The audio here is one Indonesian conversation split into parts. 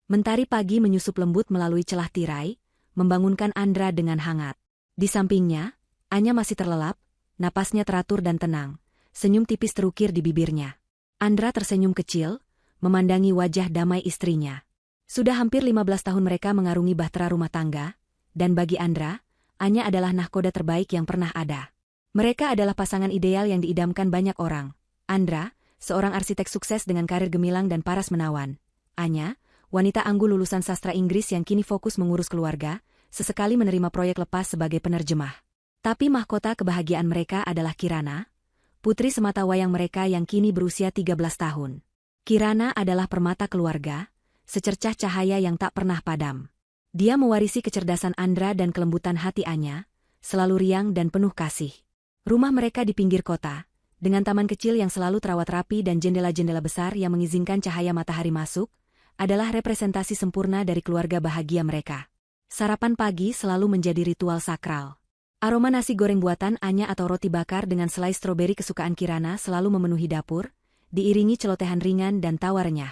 Mentari pagi menyusup lembut melalui celah tirai, membangunkan Andra dengan hangat. Di sampingnya, Anya masih terlelap, napasnya teratur dan tenang, senyum tipis terukir di bibirnya. Andra tersenyum kecil, memandangi wajah damai istrinya. Sudah hampir 15 tahun mereka mengarungi bahtera rumah tangga, dan bagi Andra, Anya adalah nahkoda terbaik yang pernah ada. Mereka adalah pasangan ideal yang diidamkan banyak orang. Andra, seorang arsitek sukses dengan karir gemilang dan paras menawan. Anya, wanita anggun lulusan sastra Inggris yang kini fokus mengurus keluarga, sesekali menerima proyek lepas sebagai penerjemah. Tapi mahkota kebahagiaan mereka adalah Kirana, putri sematawayang mereka yang kini berusia 13 tahun. Kirana adalah permata keluarga, secercah cahaya yang tak pernah padam. Dia mewarisi kecerdasan Andra dan kelembutan hati Anya, selalu riang dan penuh kasih. Rumah mereka di pinggir kota, dengan taman kecil yang selalu terawat rapi dan jendela-jendela besar yang mengizinkan cahaya matahari masuk, adalah representasi sempurna dari keluarga bahagia mereka. Sarapan pagi selalu menjadi ritual sakral. Aroma nasi goreng buatan Anya atau roti bakar dengan selai stroberi kesukaan Kirana selalu memenuhi dapur, diiringi celotehan ringan dan tawa renyah.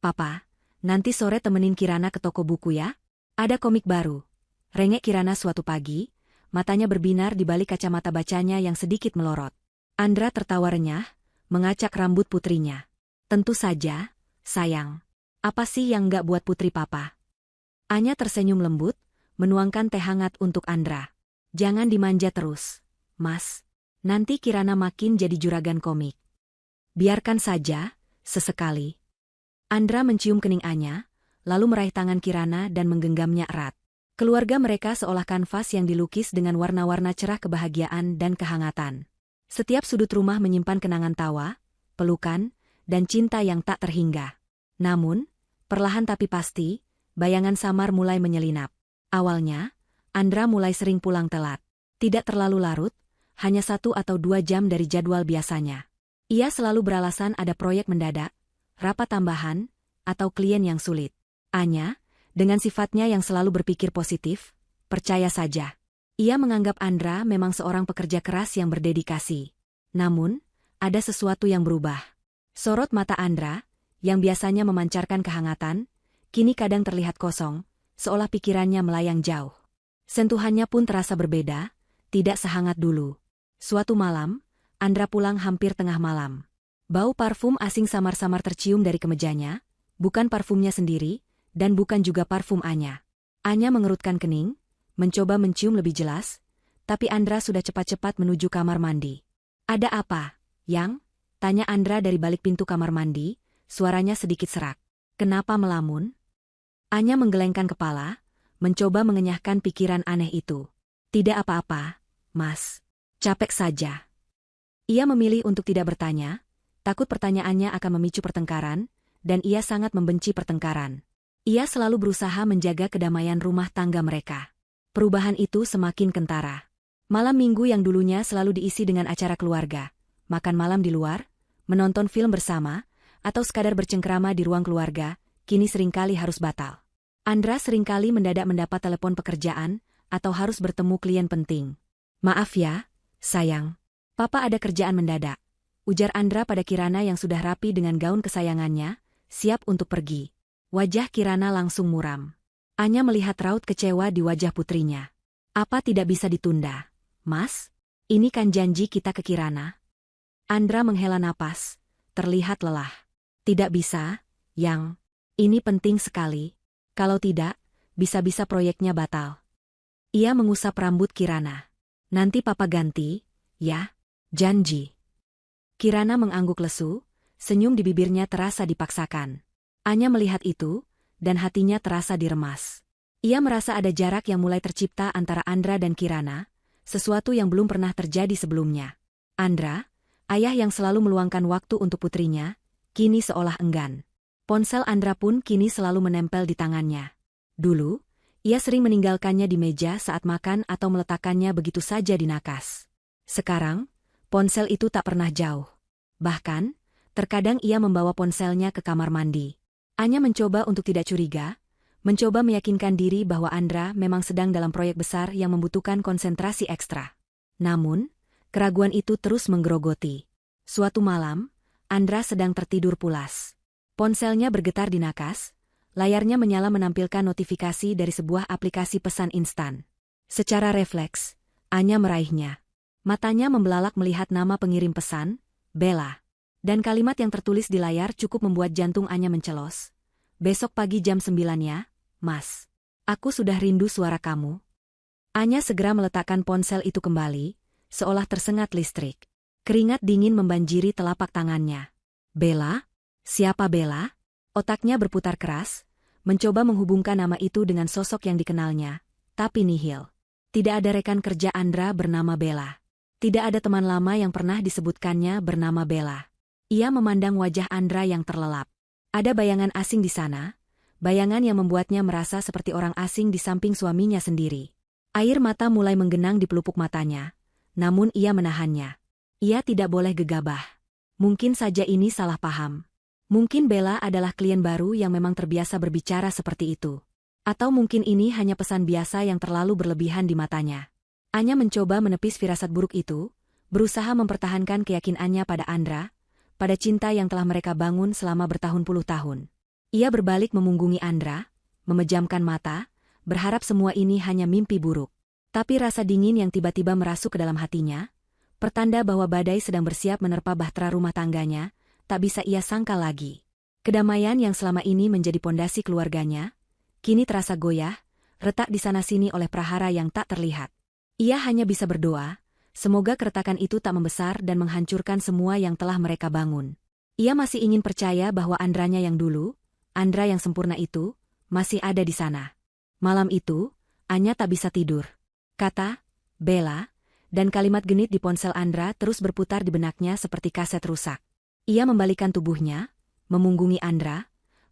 "Papa, nanti sore temenin Kirana ke toko buku ya? Ada komik baru." Rengek Kirana suatu pagi, matanya berbinar di balik kacamata bacanya yang sedikit melorot. Andra tertawa renyah, mengacak rambut putrinya. "Tentu saja, sayang. Apa sih yang nggak buat putri papa?" Anya tersenyum lembut, menuangkan teh hangat untuk Andra. "Jangan dimanja terus, Mas. Nanti Kirana makin jadi juragan komik." "Biarkan saja, sesekali." Andra mencium kening Anya, lalu meraih tangan Kirana dan menggenggamnya erat. Keluarga mereka seolah kanvas yang dilukis dengan warna-warna cerah kebahagiaan dan kehangatan. Setiap sudut rumah menyimpan kenangan tawa, pelukan, dan cinta yang tak terhingga. Namun, perlahan tapi pasti, bayangan samar mulai menyelinap. Awalnya, Andra mulai sering pulang telat. Tidak terlalu larut, hanya 1 atau 2 jam dari jadwal biasanya. Ia selalu beralasan ada proyek mendadak, rapat tambahan, atau klien yang sulit. Anya, dengan sifatnya yang selalu berpikir positif, percaya saja. Ia menganggap Andra memang seorang pekerja keras yang berdedikasi. Namun, ada sesuatu yang berubah. Sorot mata Andra, yang biasanya memancarkan kehangatan, kini kadang terlihat kosong, seolah pikirannya melayang jauh. Sentuhannya pun terasa berbeda, tidak sehangat dulu. Suatu malam, Andra pulang hampir tengah malam. Bau parfum asing samar-samar tercium dari kemejanya, bukan parfumnya sendiri, dan bukan juga parfum Anya. Anya mengerutkan kening, mencoba mencium lebih jelas, tapi Andra sudah cepat-cepat menuju kamar mandi. "Ada apa, Yang?" tanya Andra dari balik pintu kamar mandi, suaranya sedikit serak. "Kenapa melamun?" Anya menggelengkan kepala, mencoba mengenyahkan pikiran aneh itu. "Tidak apa-apa, Mas. Capek saja." Ia memilih untuk tidak bertanya, takut pertanyaannya akan memicu pertengkaran, dan ia sangat membenci pertengkaran. Ia selalu berusaha menjaga kedamaian rumah tangga mereka. Perubahan itu semakin kentara. Malam minggu yang dulunya selalu diisi dengan acara keluarga, makan malam di luar, menonton film bersama, atau sekadar bercengkrama di ruang keluarga, kini seringkali harus batal. Andra seringkali mendadak mendapat telepon pekerjaan, atau harus bertemu klien penting. "Maaf ya, sayang. Papa ada kerjaan mendadak," ujar Andra pada Kirana yang sudah rapi dengan gaun kesayangannya, siap untuk pergi. Wajah Kirana langsung muram. Anya melihat raut kecewa di wajah putrinya. "Apa tidak bisa ditunda, Mas? Ini kan janji kita ke Kirana." Andra menghela napas, terlihat lelah. "Tidak bisa, Yang. Ini penting sekali. Kalau tidak, bisa-bisa proyeknya batal." Ia mengusap rambut Kirana. "Nanti papa ganti, ya? Janji." Kirana mengangguk lesu, senyum di bibirnya terasa dipaksakan. Anya melihat itu, dan hatinya terasa diremas. Ia merasa ada jarak yang mulai tercipta antara Andra dan Kirana, sesuatu yang belum pernah terjadi sebelumnya. Andra, ayah yang selalu meluangkan waktu untuk putrinya, kini seolah enggan. Ponsel Andra pun kini selalu menempel di tangannya. Dulu, ia sering meninggalkannya di meja saat makan atau meletakkannya begitu saja di nakas. Sekarang, ponsel itu tak pernah jauh. Bahkan, terkadang ia membawa ponselnya ke kamar mandi. Anya mencoba untuk tidak curiga, mencoba meyakinkan diri bahwa Andra memang sedang dalam proyek besar yang membutuhkan konsentrasi ekstra. Namun, keraguan itu terus menggerogoti. Suatu malam, Andra sedang tertidur pulas. Ponselnya bergetar di nakas, Layarnya menyala menampilkan notifikasi dari sebuah aplikasi pesan instan. Secara refleks, Anya meraihnya. Matanya membelalak melihat nama pengirim pesan, Bella. Dan kalimat yang tertulis di layar cukup membuat jantung Anya mencelos. Besok pagi jam 9 ya, Mas. Aku sudah rindu suara kamu. Anya segera meletakkan ponsel itu kembali, seolah tersengat listrik. Keringat dingin membanjiri telapak tangannya. Bella? Siapa Bella? Otaknya berputar keras, mencoba menghubungkan nama itu dengan sosok yang dikenalnya, tapi nihil. Tidak ada rekan kerja Andra bernama Bella. Tidak ada teman lama yang pernah disebutkannya bernama Bella. Ia memandang wajah Andra yang terlelap. Ada bayangan asing di sana, bayangan yang membuatnya merasa seperti orang asing di samping suaminya sendiri. Air mata mulai menggenang di pelupuk matanya, namun ia menahannya. Ia tidak boleh gegabah. Mungkin saja ini salah paham. Mungkin Bella adalah klien baru yang memang terbiasa berbicara seperti itu. Atau mungkin ini hanya pesan biasa yang terlalu berlebihan di matanya. Anya mencoba menepis firasat buruk itu, berusaha mempertahankan keyakinannya pada Andra, pada cinta yang telah mereka bangun selama bertahun-puluh tahun. Ia berbalik memunggungi Andra, memejamkan mata, berharap semua ini hanya mimpi buruk. Tapi rasa dingin yang tiba-tiba merasuk ke dalam hatinya, pertanda bahwa badai sedang bersiap menerpa bahtera rumah tangganya, tak bisa ia sangkal lagi. Kedamaian yang selama ini menjadi pondasi keluarganya, kini terasa goyah, retak di sana-sini oleh prahara yang tak terlihat. Ia hanya bisa berdoa, semoga keretakan itu tak membesar dan menghancurkan semua yang telah mereka bangun. Ia masih ingin percaya bahwa Andranya yang dulu, Andra yang sempurna itu, masih ada di sana. Malam itu, Anya tak bisa tidur. Kata, Bella, dan kalimat genit di ponsel Andra terus berputar di benaknya seperti kaset rusak. Ia membalikkan tubuhnya, memunggungi Andra,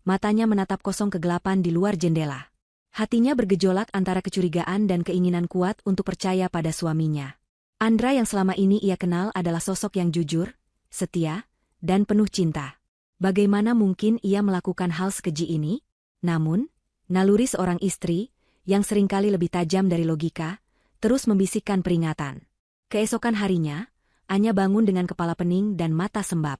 matanya menatap kosong kegelapan di luar jendela. Hatinya bergejolak antara kecurigaan dan keinginan kuat untuk percaya pada suaminya. Andra yang selama ini ia kenal adalah sosok yang jujur, setia, dan penuh cinta. Bagaimana mungkin ia melakukan hal sekeji ini? Namun, naluri seorang istri, yang seringkali lebih tajam dari logika, terus membisikkan peringatan. Keesokan harinya, Anya bangun dengan kepala pening dan mata sembab.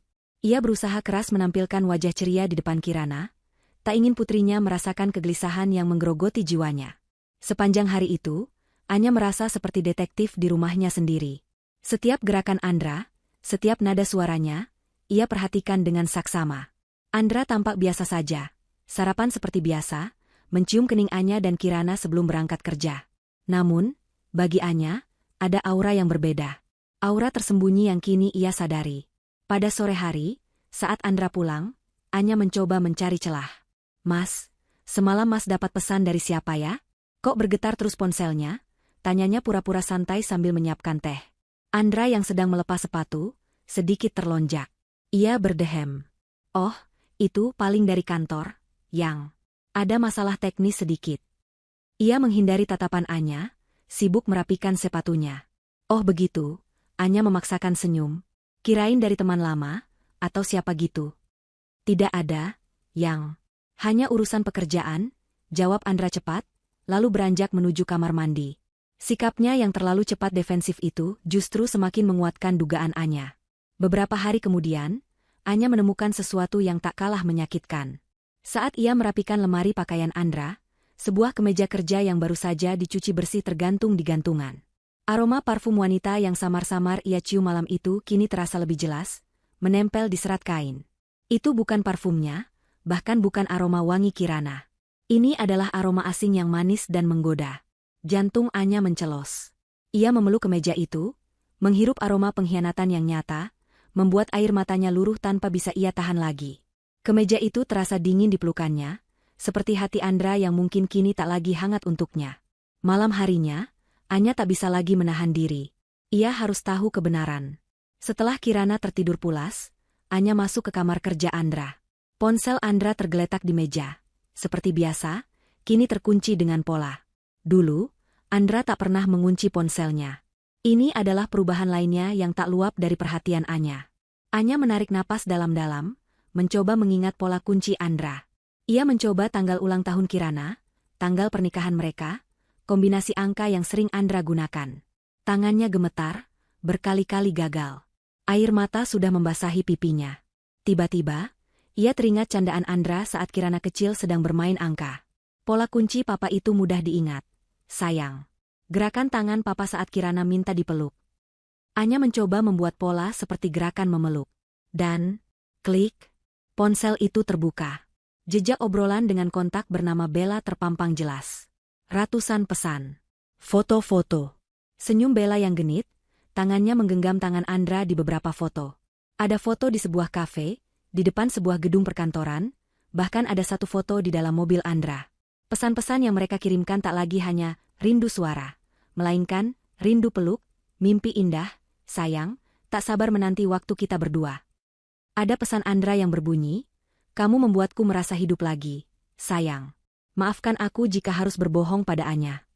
Ia berusaha keras menampilkan wajah ceria di depan Kirana, tak ingin putrinya merasakan kegelisahan yang menggerogoti jiwanya. Sepanjang hari itu, Anya merasa seperti detektif di rumahnya sendiri. Setiap gerakan Andra, setiap nada suaranya, ia perhatikan dengan saksama. Andra tampak biasa saja, sarapan seperti biasa, mencium kening Anya dan Kirana sebelum berangkat kerja. Namun, bagi Anya, ada aura yang berbeda. Aura tersembunyi yang kini ia sadari. Pada sore hari, saat Andra pulang, Anya mencoba mencari celah. Mas, semalam Mas dapat pesan dari siapa ya? Kok bergetar terus ponselnya? Tanyanya pura-pura santai sambil menyiapkan teh. Andra yang sedang melepas sepatu, sedikit terlonjak. Ia berdehem. Oh, itu paling dari kantor, yang ada masalah teknis sedikit. Ia menghindari tatapan Anya, sibuk merapikan sepatunya. Oh begitu, Anya memaksakan senyum. Kirain dari teman lama, atau siapa gitu. Tidak ada, yang hanya urusan pekerjaan, jawab Andra cepat, lalu beranjak menuju kamar mandi. Sikapnya yang terlalu cepat defensif itu justru semakin menguatkan dugaan Anya. Beberapa hari kemudian, Anya menemukan sesuatu yang tak kalah menyakitkan. Saat ia merapikan lemari pakaian Andra, sebuah kemeja kerja yang baru saja dicuci bersih tergantung di gantungan. Aroma parfum wanita yang samar-samar ia cium malam itu kini terasa lebih jelas, menempel di serat kain. Itu bukan parfumnya, bahkan bukan aroma wangi Kirana. Ini adalah aroma asing yang manis dan menggoda. Jantung Anya mencelos. Ia memeluk kemeja itu, menghirup aroma pengkhianatan yang nyata, membuat air matanya luruh tanpa bisa ia tahan lagi. Kemeja itu terasa dingin di pelukannya, seperti hati Andra yang mungkin kini tak lagi hangat untuknya. Malam harinya, Anya tak bisa lagi menahan diri. Ia harus tahu kebenaran. Setelah Kirana tertidur pulas, Anya masuk ke kamar kerja Andra. Ponsel Andra tergeletak di meja. Seperti biasa, kini terkunci dengan pola. Dulu, Andra tak pernah mengunci ponselnya. Ini adalah perubahan lainnya yang tak luap dari perhatian Anya. Anya menarik napas dalam-dalam, mencoba mengingat pola kunci Andra. Ia mencoba tanggal ulang tahun Kirana, tanggal pernikahan mereka, kombinasi angka yang sering Andra gunakan. Tangannya gemetar, berkali-kali gagal. Air mata sudah membasahi pipinya. Tiba-tiba, Ia teringat candaan Andra saat Kirana kecil sedang bermain angka. Pola kunci papa itu mudah diingat. Sayang. Gerakan tangan papa saat Kirana minta dipeluk. Anya mencoba membuat pola seperti gerakan memeluk. Dan, klik, ponsel itu terbuka. Jejak obrolan dengan kontak bernama Bella terpampang jelas. Ratusan pesan. Foto-foto. Senyum Bella yang genit, tangannya menggenggam tangan Andra di beberapa foto. Ada foto di sebuah kafe, di depan sebuah gedung perkantoran, bahkan ada satu foto di dalam mobil Andra. Pesan-pesan yang mereka kirimkan tak lagi hanya rindu suara, melainkan rindu peluk, mimpi indah, sayang, tak sabar menanti waktu kita berdua. Ada pesan Andra yang berbunyi, kamu membuatku merasa hidup lagi, sayang. Maafkan aku jika harus berbohong pada Anya.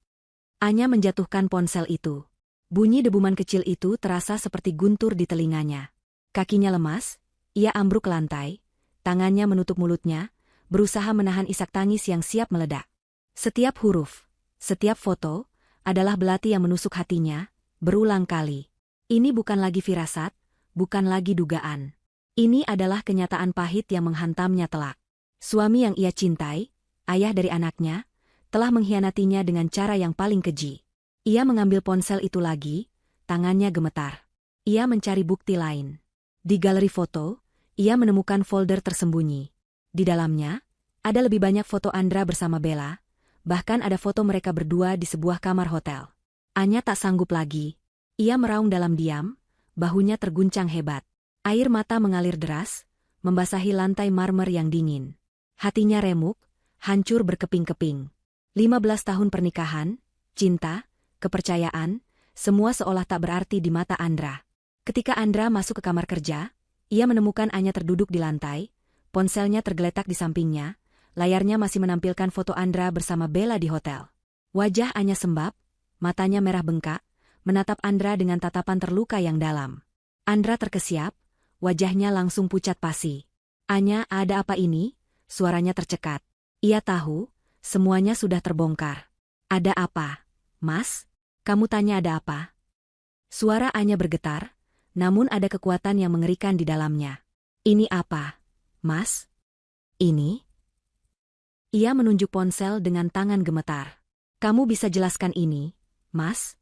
Anya menjatuhkan ponsel itu. Bunyi debuman kecil itu terasa seperti guntur di telinganya. Kakinya lemas, ia ambruk ke lantai, tangannya menutup mulutnya, berusaha menahan isak tangis yang siap meledak. Setiap huruf, setiap foto, adalah belati yang menusuk hatinya, berulang kali. Ini bukan lagi firasat, bukan lagi dugaan. Ini adalah kenyataan pahit yang menghantamnya telak. Suami yang ia cintai, ayah dari anaknya, telah mengkhianatinya dengan cara yang paling keji. Ia mengambil ponsel itu lagi, tangannya gemetar. Ia mencari bukti lain. Di galeri foto, ia menemukan folder tersembunyi. Di dalamnya, ada lebih banyak foto Andra bersama Bella, bahkan ada foto mereka berdua di sebuah kamar hotel. Anya tak sanggup lagi. Ia meraung dalam diam, bahunya terguncang hebat. Air mata mengalir deras, membasahi lantai marmer yang dingin. Hatinya remuk, hancur berkeping-keping. 15 tahun pernikahan, cinta, kepercayaan, semua seolah tak berarti di mata Andra. Ketika Andra masuk ke kamar kerja, ia menemukan Anya terduduk di lantai, ponselnya tergeletak di sampingnya, layarnya masih menampilkan foto Andra bersama Bella di hotel. Wajah Anya sembab, matanya merah bengkak, menatap Andra dengan tatapan terluka yang dalam. Andra terkesiap, wajahnya langsung pucat pasi. Anya, ada apa ini? Suaranya tercekat. Ia tahu, semuanya sudah terbongkar. Ada apa? Mas? Kamu tanya ada apa? Suara Anya bergetar, namun ada kekuatan yang mengerikan di dalamnya. Ini apa, Mas? Ini? Ia menunjuk ponsel dengan tangan gemetar. Kamu bisa jelaskan ini, Mas?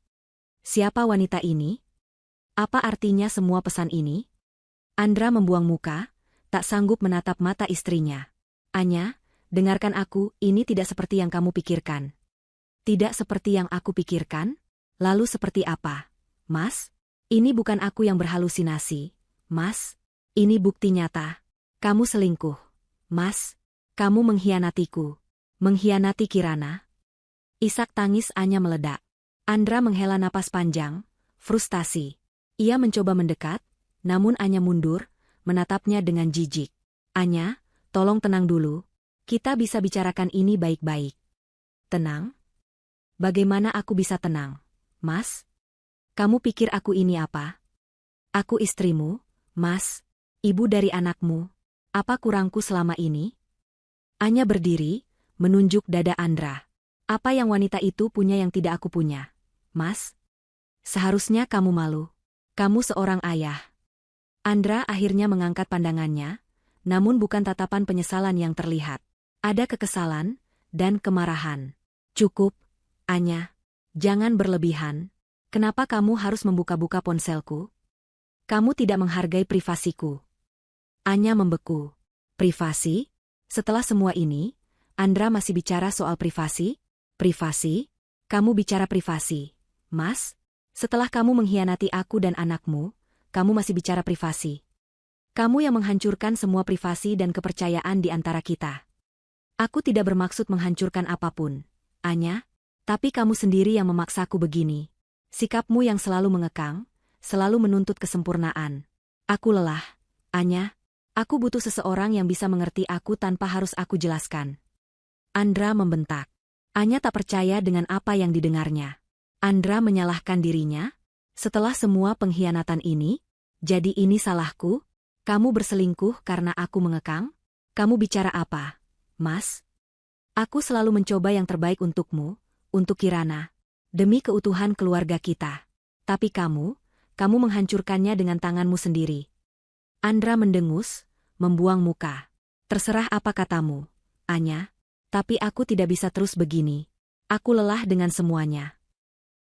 Siapa wanita ini? Apa artinya semua pesan ini? Andra membuang muka, tak sanggup menatap mata istrinya. Anya, dengarkan aku, ini tidak seperti yang kamu pikirkan. Tidak seperti yang aku pikirkan? Lalu seperti apa, Mas? Ini bukan aku yang berhalusinasi, Mas. Ini bukti nyata. Kamu selingkuh, Mas. Kamu mengkhianatiku. Mengkhianati Kirana. Isak tangis Anya meledak. Andra menghela napas panjang, frustasi. Ia mencoba mendekat, namun Anya mundur, menatapnya dengan jijik. Anya, tolong tenang dulu. Kita bisa bicarakan ini baik-baik. Tenang? Bagaimana aku bisa tenang, Mas? Kamu pikir aku ini apa? Aku istrimu, Mas. Ibu dari anakmu. Apa kurangku selama ini? Anya berdiri, menunjuk dada Andra. Apa yang wanita itu punya yang tidak aku punya, Mas? Seharusnya kamu malu. Kamu seorang ayah. Andra akhirnya mengangkat pandangannya, namun bukan tatapan penyesalan yang terlihat. Ada kekesalan dan kemarahan. Cukup, Anya. Jangan berlebihan. Kenapa kamu harus membuka-buka ponselku? Kamu tidak menghargai privasiku. Anya membeku. Privasi? Setelah semua ini, Andra masih bicara soal privasi? Privasi? Kamu bicara privasi, Mas? Setelah kamu mengkhianati aku dan anakmu, kamu masih bicara privasi. Kamu yang menghancurkan semua privasi dan kepercayaan di antara kita. Aku tidak bermaksud menghancurkan apapun, Anya, tapi kamu sendiri yang memaksaku begini. Sikapmu yang selalu mengekang, selalu menuntut kesempurnaan. Aku lelah, Anya. Aku butuh seseorang yang bisa mengerti aku tanpa harus aku jelaskan. Andra membentak. Anya tak percaya dengan apa yang didengarnya. Andra menyalahkan dirinya? Setelah semua pengkhianatan ini, jadi ini salahku? Kamu berselingkuh karena aku mengekang? Kamu bicara apa, Mas? Aku selalu mencoba yang terbaik untukmu, untuk Kirana. Demi keutuhan keluarga kita. Tapi kamu menghancurkannya dengan tanganmu sendiri. Andra mendengus, membuang muka. Terserah apa katamu, Anya. Tapi aku tidak bisa terus begini. Aku lelah dengan semuanya.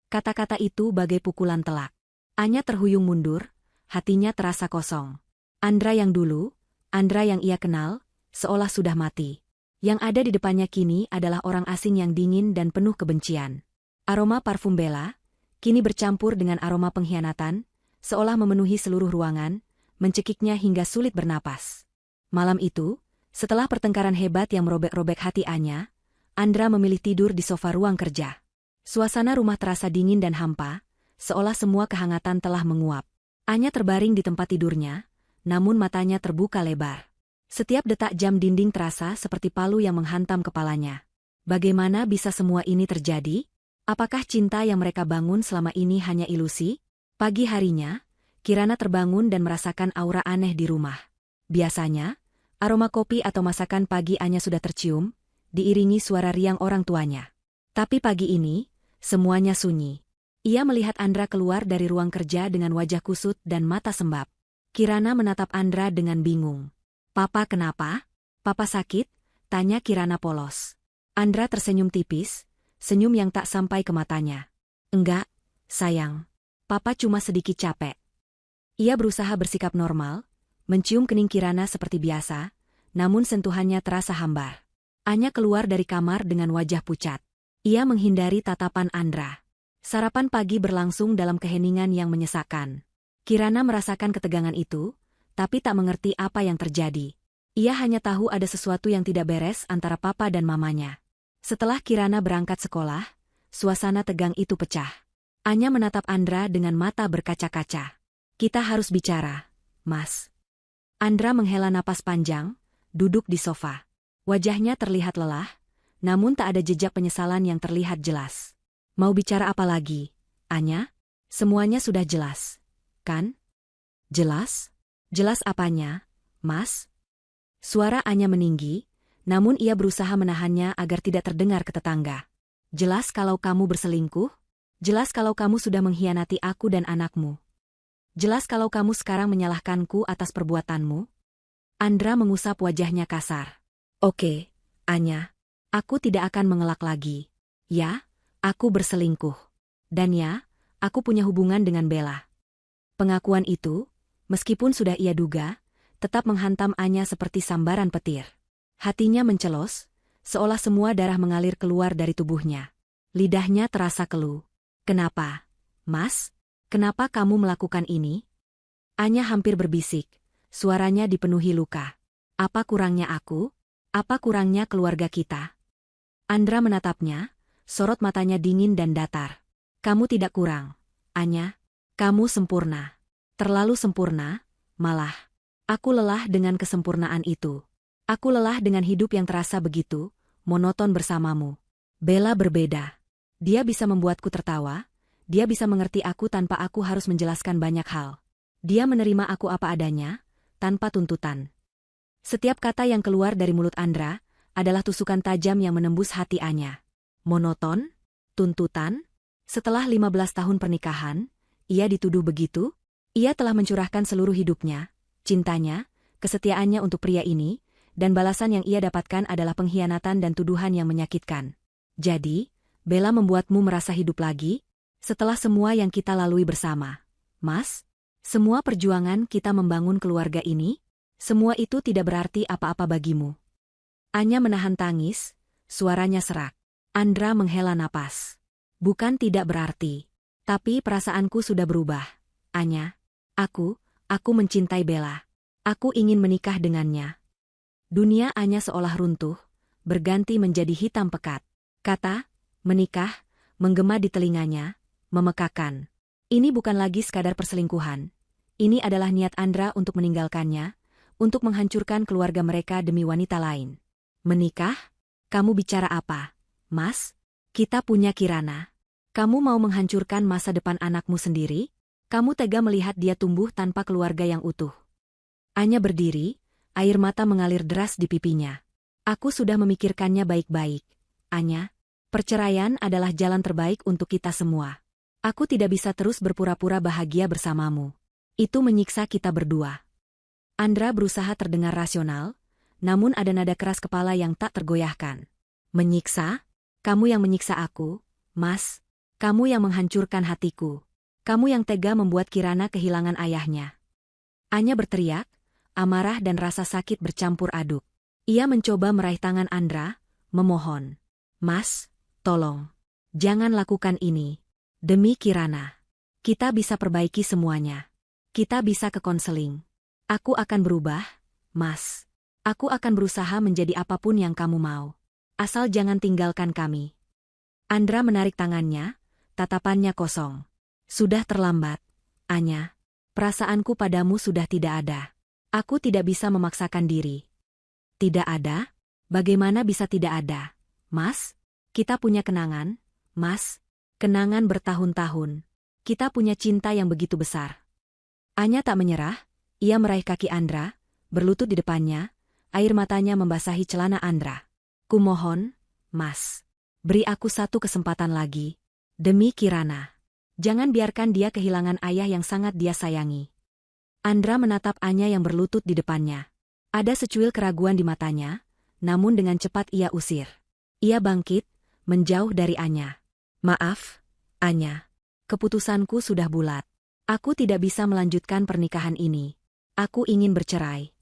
Kata-kata itu bagai pukulan telak. Anya terhuyung mundur, hatinya terasa kosong. Andra yang dulu, Andra yang ia kenal, seolah sudah mati. Yang ada di depannya kini adalah orang asing yang dingin dan penuh kebencian. Aroma parfum Bella, kini bercampur dengan aroma pengkhianatan, seolah memenuhi seluruh ruangan, mencekiknya hingga sulit bernapas. Malam itu, setelah pertengkaran hebat yang merobek-robek hati Anya, Andra memilih tidur di sofa ruang kerja. Suasana rumah terasa dingin dan hampa, seolah semua kehangatan telah menguap. Anya terbaring di tempat tidurnya, namun matanya terbuka lebar. Setiap detak jam dinding terasa seperti palu yang menghantam kepalanya. Bagaimana bisa semua ini terjadi? Apakah cinta yang mereka bangun selama ini hanya ilusi? Pagi harinya, Kirana terbangun dan merasakan aura aneh di rumah. Biasanya, aroma kopi atau masakan pagi Anya sudah tercium, diiringi suara riang orang tuanya. Tapi pagi ini, semuanya sunyi. Ia melihat Andra keluar dari ruang kerja dengan wajah kusut dan mata sembab. Kirana menatap Andra dengan bingung. "Papa kenapa? Papa sakit?" tanya Kirana polos. Andra tersenyum tipis, senyum yang tak sampai ke matanya. "Enggak, sayang. Papa cuma sedikit capek." Ia berusaha bersikap normal, mencium kening Kirana seperti biasa, namun sentuhannya terasa hambar. Anya keluar dari kamar dengan wajah pucat. Ia menghindari tatapan Andra. Sarapan pagi berlangsung dalam keheningan yang menyesakkan. Kirana merasakan ketegangan itu, tapi tak mengerti apa yang terjadi. Ia hanya tahu ada sesuatu yang tidak beres antara papa dan mamanya. Setelah Kirana berangkat sekolah, suasana tegang itu pecah. Anya menatap Andra dengan mata berkaca-kaca. "Kita harus bicara, Mas." Andra menghela napas panjang, duduk di sofa. Wajahnya terlihat lelah, namun tak ada jejak penyesalan yang terlihat jelas. "Mau bicara apa lagi, Anya? Semuanya sudah jelas, kan?" "Jelas? Jelas apanya, Mas?" Suara Anya meninggi, namun ia berusaha menahannya agar tidak terdengar ke tetangga. "Jelas kalau kamu berselingkuh? Jelas kalau kamu sudah mengkhianati aku dan anakmu? Jelas kalau kamu sekarang menyalahkanku atas perbuatanmu?" Andra mengusap wajahnya kasar. "Oke, Anya. Aku tidak akan mengelak lagi. Ya, aku berselingkuh. Dan ya, aku punya hubungan dengan Bella." Pengakuan itu, meskipun sudah ia duga, tetap menghantam Anya seperti sambaran petir. Hatinya mencelos, seolah semua darah mengalir keluar dari tubuhnya. Lidahnya terasa keluh. "Kenapa, Mas? Kenapa kamu melakukan ini?" Anya hampir berbisik, suaranya dipenuhi luka. "Apa kurangnya aku? Apa kurangnya keluarga kita?" Andra menatapnya, sorot matanya dingin dan datar. "Kamu tidak kurang, Anya. Kamu sempurna. Terlalu sempurna, malah. Aku lelah dengan kesempurnaan itu. Aku lelah dengan hidup yang terasa begitu monoton bersamamu. Bella berbeda. Dia bisa membuatku tertawa, dia bisa mengerti aku tanpa aku harus menjelaskan banyak hal. Dia menerima aku apa adanya, tanpa tuntutan." Setiap kata yang keluar dari mulut Andra adalah tusukan tajam yang menembus hati Anya. Monoton? Tuntutan? Setelah 15 tahun pernikahan, ia dituduh begitu? Ia telah mencurahkan seluruh hidupnya, cintanya, kesetiaannya untuk pria ini, dan balasan yang ia dapatkan adalah pengkhianatan dan tuduhan yang menyakitkan. "Jadi, Bella membuatmu merasa hidup lagi? Setelah semua yang kita lalui bersama, Mas? Semua perjuangan kita membangun keluarga ini? Semua itu tidak berarti apa-apa bagimu?" Anya menahan tangis, suaranya serak. Andra menghela napas. "Bukan tidak berarti. Tapi perasaanku sudah berubah, Anya. Aku mencintai Bella. Aku ingin menikah dengannya." Dunia Anya seolah runtuh, berganti menjadi hitam pekat. Kata, menikah, menggema di telinganya, memekakan. Ini bukan lagi sekadar perselingkuhan. Ini adalah niat Andra untuk meninggalkannya, untuk menghancurkan keluarga mereka demi wanita lain. "Menikah? Kamu bicara apa, Mas? Kita punya Kirana. Kamu mau menghancurkan masa depan anakmu sendiri? Kamu tega melihat dia tumbuh tanpa keluarga yang utuh." Anya berdiri, air mata mengalir deras di pipinya. "Aku sudah memikirkannya baik-baik, Anya. Perceraian adalah jalan terbaik untuk kita semua. Aku tidak bisa terus berpura-pura bahagia bersamamu. Itu menyiksa kita berdua." Andra berusaha terdengar rasional, namun ada nada keras kepala yang tak tergoyahkan. Menyiksa? Kamu yang menyiksa aku, Mas. Kamu yang menghancurkan hatiku. Kamu yang tega membuat Kirana kehilangan ayahnya. Anya berteriak, amarah dan rasa sakit bercampur aduk. Ia mencoba meraih tangan Andra, memohon. Mas, tolong. Jangan lakukan ini. Demi Kirana. Kita bisa perbaiki semuanya. Kita bisa ke konseling. Aku akan berubah, Mas. Aku akan berusaha menjadi apapun yang kamu mau. Asal jangan tinggalkan kami. Andra menarik tangannya, tatapannya kosong. Sudah terlambat, Anya. Perasaanku padamu sudah tidak ada. Aku tidak bisa memaksakan diri. Tidak ada? Bagaimana bisa tidak ada? Mas? Kita punya kenangan, Mas. Kenangan bertahun-tahun. Kita punya cinta yang begitu besar. Anya tak menyerah, ia meraih kaki Andra, berlutut di depannya, air matanya membasahi celana Andra. Kumohon, Mas. Beri aku satu kesempatan lagi. Demi Kirana. Jangan biarkan dia kehilangan ayah yang sangat dia sayangi. Andra menatap Anya yang berlutut di depannya. Ada secuil keraguan di matanya, namun dengan cepat ia usir. Ia bangkit, menjauh dari Anya. Maaf, Anya. Keputusanku sudah bulat. Aku tidak bisa melanjutkan pernikahan ini. Aku ingin bercerai.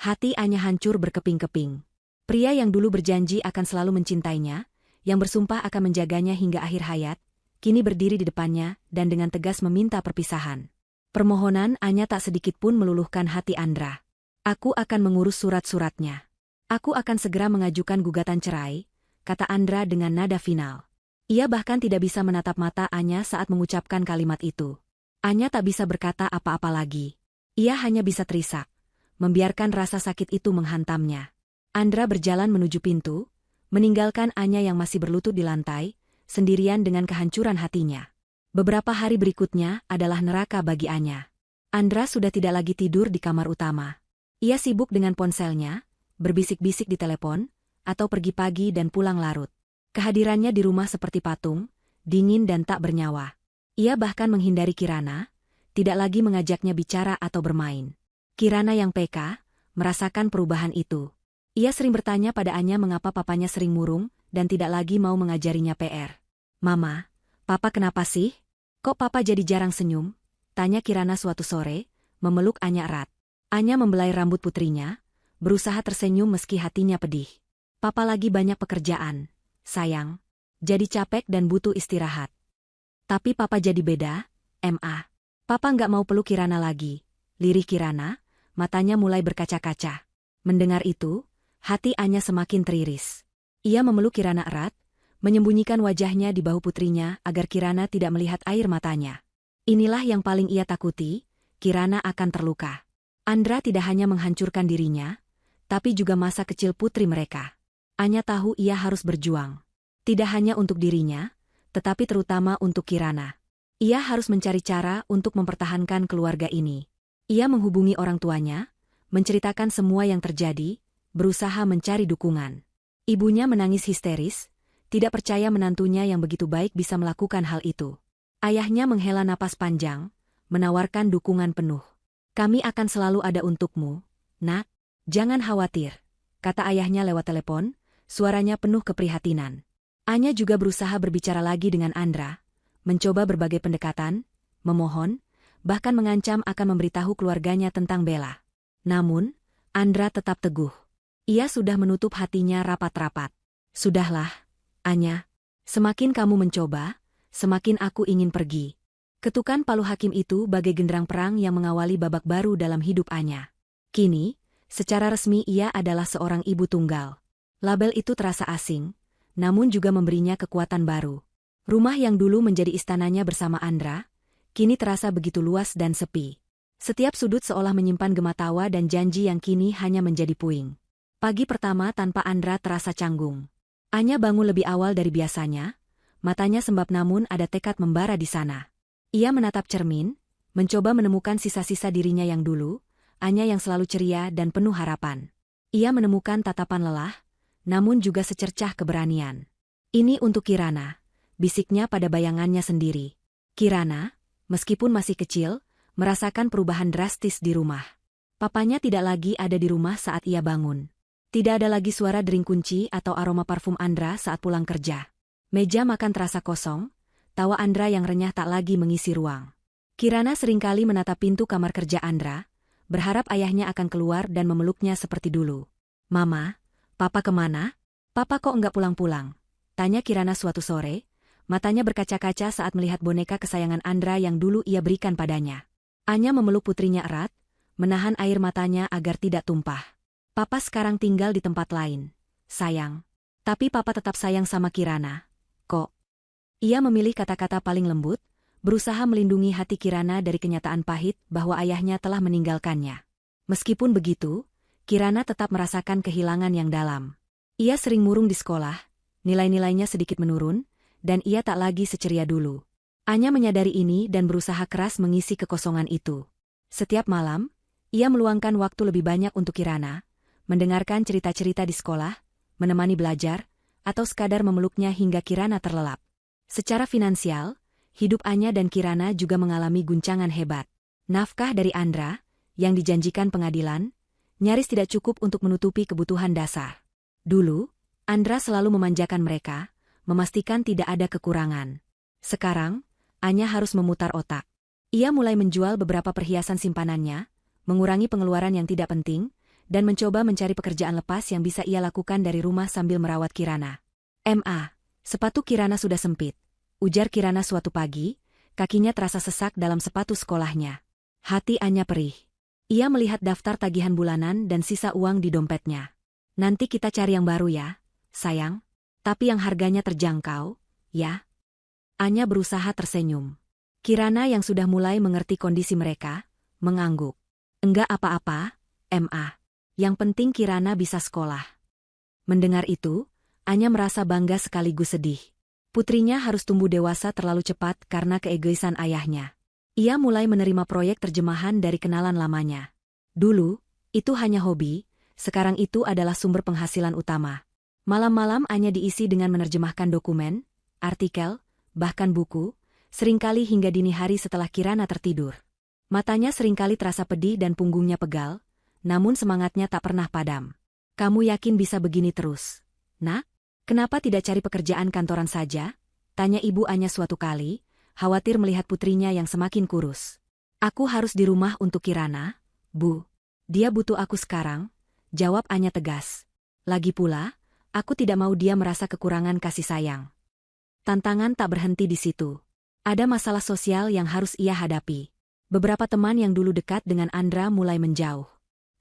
Hati Anya hancur berkeping-keping. Pria yang dulu berjanji akan selalu mencintainya, yang bersumpah akan menjaganya hingga akhir hayat, kini berdiri di depannya dan dengan tegas meminta perpisahan. Permohonan Anya tak sedikit pun meluluhkan hati Andra. Aku akan mengurus surat-suratnya. Aku akan segera mengajukan gugatan cerai, kata Andra dengan nada final. Ia bahkan tidak bisa menatap mata Anya saat mengucapkan kalimat itu. Anya tak bisa berkata apa-apa lagi. Ia hanya bisa terisak, membiarkan rasa sakit itu menghantamnya. Andra berjalan menuju pintu, meninggalkan Anya yang masih berlutut di lantai, sendirian dengan kehancuran hatinya. Beberapa hari berikutnya adalah neraka bagi Anya. Andra sudah tidak lagi tidur di kamar utama. Ia sibuk dengan ponselnya, berbisik-bisik di telepon, atau pergi pagi dan pulang larut. Kehadirannya di rumah seperti patung, dingin dan tak bernyawa. Ia bahkan menghindari Kirana, tidak lagi mengajaknya bicara atau bermain. Kirana yang peka, merasakan perubahan itu. Ia sering bertanya pada Anya mengapa papanya sering murung dan tidak lagi mau mengajarinya PR. Mama, Papa kenapa sih? Kok Papa jadi jarang senyum? Tanya Kirana suatu sore, memeluk Anya erat. Anya membelai rambut putrinya, berusaha tersenyum meski hatinya pedih. Papa lagi banyak pekerjaan, sayang. Jadi capek dan butuh istirahat. Tapi Papa jadi beda, Ma. Papa nggak mau peluk Kirana lagi. Lirih Kirana, matanya mulai berkaca-kaca. Mendengar itu, hati Anya semakin teriris. Ia memeluk Kirana erat, menyembunyikan wajahnya di bahu putrinya agar Kirana tidak melihat air matanya. Inilah yang paling ia takuti, Kirana akan terluka. Andra tidak hanya menghancurkan dirinya, tapi juga masa kecil putri mereka. Anya tahu ia harus berjuang. Tidak hanya untuk dirinya, tetapi terutama untuk Kirana. Ia harus mencari cara untuk mempertahankan keluarga ini. Ia menghubungi orang tuanya, menceritakan semua yang terjadi, berusaha mencari dukungan. Ibunya menangis histeris, tidak percaya menantunya yang begitu baik bisa melakukan hal itu. Ayahnya menghela napas panjang, menawarkan dukungan penuh. Kami akan selalu ada untukmu, Nak. Jangan khawatir, kata ayahnya lewat telepon, suaranya penuh keprihatinan. Anya juga berusaha berbicara lagi dengan Andra, mencoba berbagai pendekatan, memohon, bahkan mengancam akan memberitahu keluarganya tentang Bella. Namun, Andra tetap teguh. Ia sudah menutup hatinya rapat-rapat. Sudahlah, Anya. Semakin kamu mencoba, semakin aku ingin pergi. Ketukan palu hakim itu bagai genderang perang yang mengawali babak baru dalam hidup Anya. Kini, secara resmi ia adalah seorang ibu tunggal. Label itu terasa asing, namun juga memberinya kekuatan baru. Rumah yang dulu menjadi istananya bersama Andra, kini terasa begitu luas dan sepi. Setiap sudut seolah menyimpan gema tawa dan janji yang kini hanya menjadi puing. Pagi pertama tanpa Andra terasa canggung. Anya bangun lebih awal dari biasanya, matanya sembab namun ada tekad membara di sana. Ia menatap cermin, mencoba menemukan sisa-sisa dirinya yang dulu, Anya yang selalu ceria dan penuh harapan. Ia menemukan tatapan lelah, namun juga secercah keberanian. Ini untuk Kirana, bisiknya pada bayangannya sendiri. Kirana, meskipun masih kecil, merasakan perubahan drastis di rumah. Papanya tidak lagi ada di rumah saat ia bangun. Tidak ada lagi suara dering kunci atau aroma parfum Andra saat pulang kerja. Meja makan terasa kosong, tawa Andra yang renyah tak lagi mengisi ruang. Kirana seringkali menatap pintu kamar kerja Andra, berharap ayahnya akan keluar dan memeluknya seperti dulu. "Mama, Papa kemana? Papa kok enggak pulang-pulang?" tanya Kirana suatu sore, matanya berkaca-kaca saat melihat boneka kesayangan Andra yang dulu ia berikan padanya. Anya memeluk putrinya erat, menahan air matanya agar tidak tumpah. "Papa sekarang tinggal di tempat lain, sayang. Tapi Papa tetap sayang sama Kirana, kok." Ia memilih kata-kata paling lembut, berusaha melindungi hati Kirana dari kenyataan pahit bahwa ayahnya telah meninggalkannya. Meskipun begitu, Kirana tetap merasakan kehilangan yang dalam. Ia sering murung di sekolah, nilai-nilainya sedikit menurun, dan ia tak lagi seceria dulu. Anya menyadari ini dan berusaha keras mengisi kekosongan itu. Setiap malam, ia meluangkan waktu lebih banyak untuk Kirana, mendengarkan cerita-cerita di sekolah, menemani belajar, atau sekadar memeluknya hingga Kirana terlelap. Secara finansial, hidup Anya dan Kirana juga mengalami guncangan hebat. Nafkah dari Andra, yang dijanjikan pengadilan, nyaris tidak cukup untuk menutupi kebutuhan dasar. Dulu, Andra selalu memanjakan mereka, memastikan tidak ada kekurangan. Sekarang, Anya harus memutar otak. Ia mulai menjual beberapa perhiasan simpanannya, mengurangi pengeluaran yang tidak penting, dan mencoba mencari pekerjaan lepas yang bisa ia lakukan dari rumah sambil merawat Kirana. Sepatu Kirana sudah sempit," ujar Kirana suatu pagi, kakinya terasa sesak dalam sepatu sekolahnya. Hati Anya perih. Ia melihat daftar tagihan bulanan dan sisa uang di dompetnya. "Nanti kita cari yang baru ya, sayang. Tapi yang harganya terjangkau, ya?" Anya berusaha tersenyum. Kirana yang sudah mulai mengerti kondisi mereka, mengangguk. "Enggak apa-apa, Ma. Yang penting Kirana bisa sekolah." Mendengar itu, Anya merasa bangga sekaligus sedih. Putrinya harus tumbuh dewasa terlalu cepat karena keegoisan ayahnya. Ia mulai menerima proyek terjemahan dari kenalan lamanya. Dulu, itu hanya hobi, sekarang itu adalah sumber penghasilan utama. Malam-malam Anya diisi dengan menerjemahkan dokumen, artikel, bahkan buku, seringkali hingga dini hari setelah Kirana tertidur. Matanya seringkali terasa pedih dan punggungnya pegal, namun semangatnya tak pernah padam. "Kamu yakin bisa begini terus, Nak? Kenapa tidak cari pekerjaan kantoran saja?" tanya ibu Anya suatu kali, khawatir melihat putrinya yang semakin kurus. "Aku harus di rumah untuk Kirana, Bu. Dia butuh aku sekarang," jawab Anya tegas. "Lagi pula, aku tidak mau dia merasa kekurangan kasih sayang." Tantangan tak berhenti di situ. Ada masalah sosial yang harus ia hadapi. Beberapa teman yang dulu dekat dengan Andra mulai menjauh.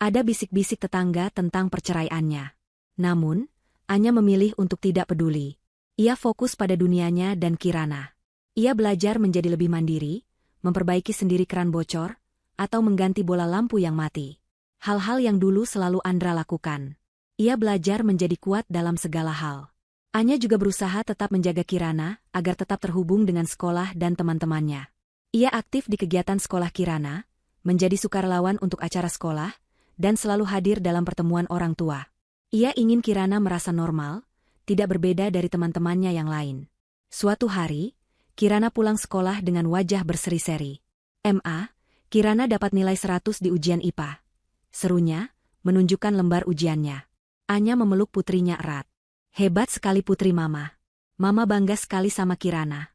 Ada bisik-bisik tetangga tentang perceraiannya. Namun, Anya memilih untuk tidak peduli. Ia fokus pada dunianya dan Kirana. Ia belajar menjadi lebih mandiri, memperbaiki sendiri keran bocor, atau mengganti bola lampu yang mati. Hal-hal yang dulu selalu Andra lakukan. Ia belajar menjadi kuat dalam segala hal. Anya juga berusaha tetap menjaga Kirana agar tetap terhubung dengan sekolah dan teman-temannya. Ia aktif di kegiatan sekolah Kirana, menjadi sukarelawan untuk acara sekolah, dan selalu hadir dalam pertemuan orang tua. Ia ingin Kirana merasa normal, tidak berbeda dari teman-temannya yang lain. Suatu hari, Kirana pulang sekolah dengan wajah berseri-seri. "Ma, Kirana dapat nilai 100 di ujian IPA." Serunya, menunjukkan lembar ujiannya. Anya memeluk putrinya erat. "Hebat sekali putri Mama. Mama bangga sekali sama Kirana."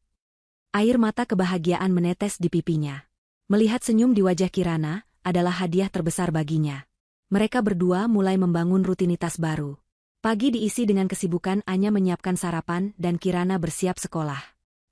Air mata kebahagiaan menetes di pipinya. Melihat senyum di wajah Kirana adalah hadiah terbesar baginya. Mereka berdua mulai membangun rutinitas baru. Pagi diisi dengan kesibukan Anya menyiapkan sarapan dan Kirana bersiap sekolah.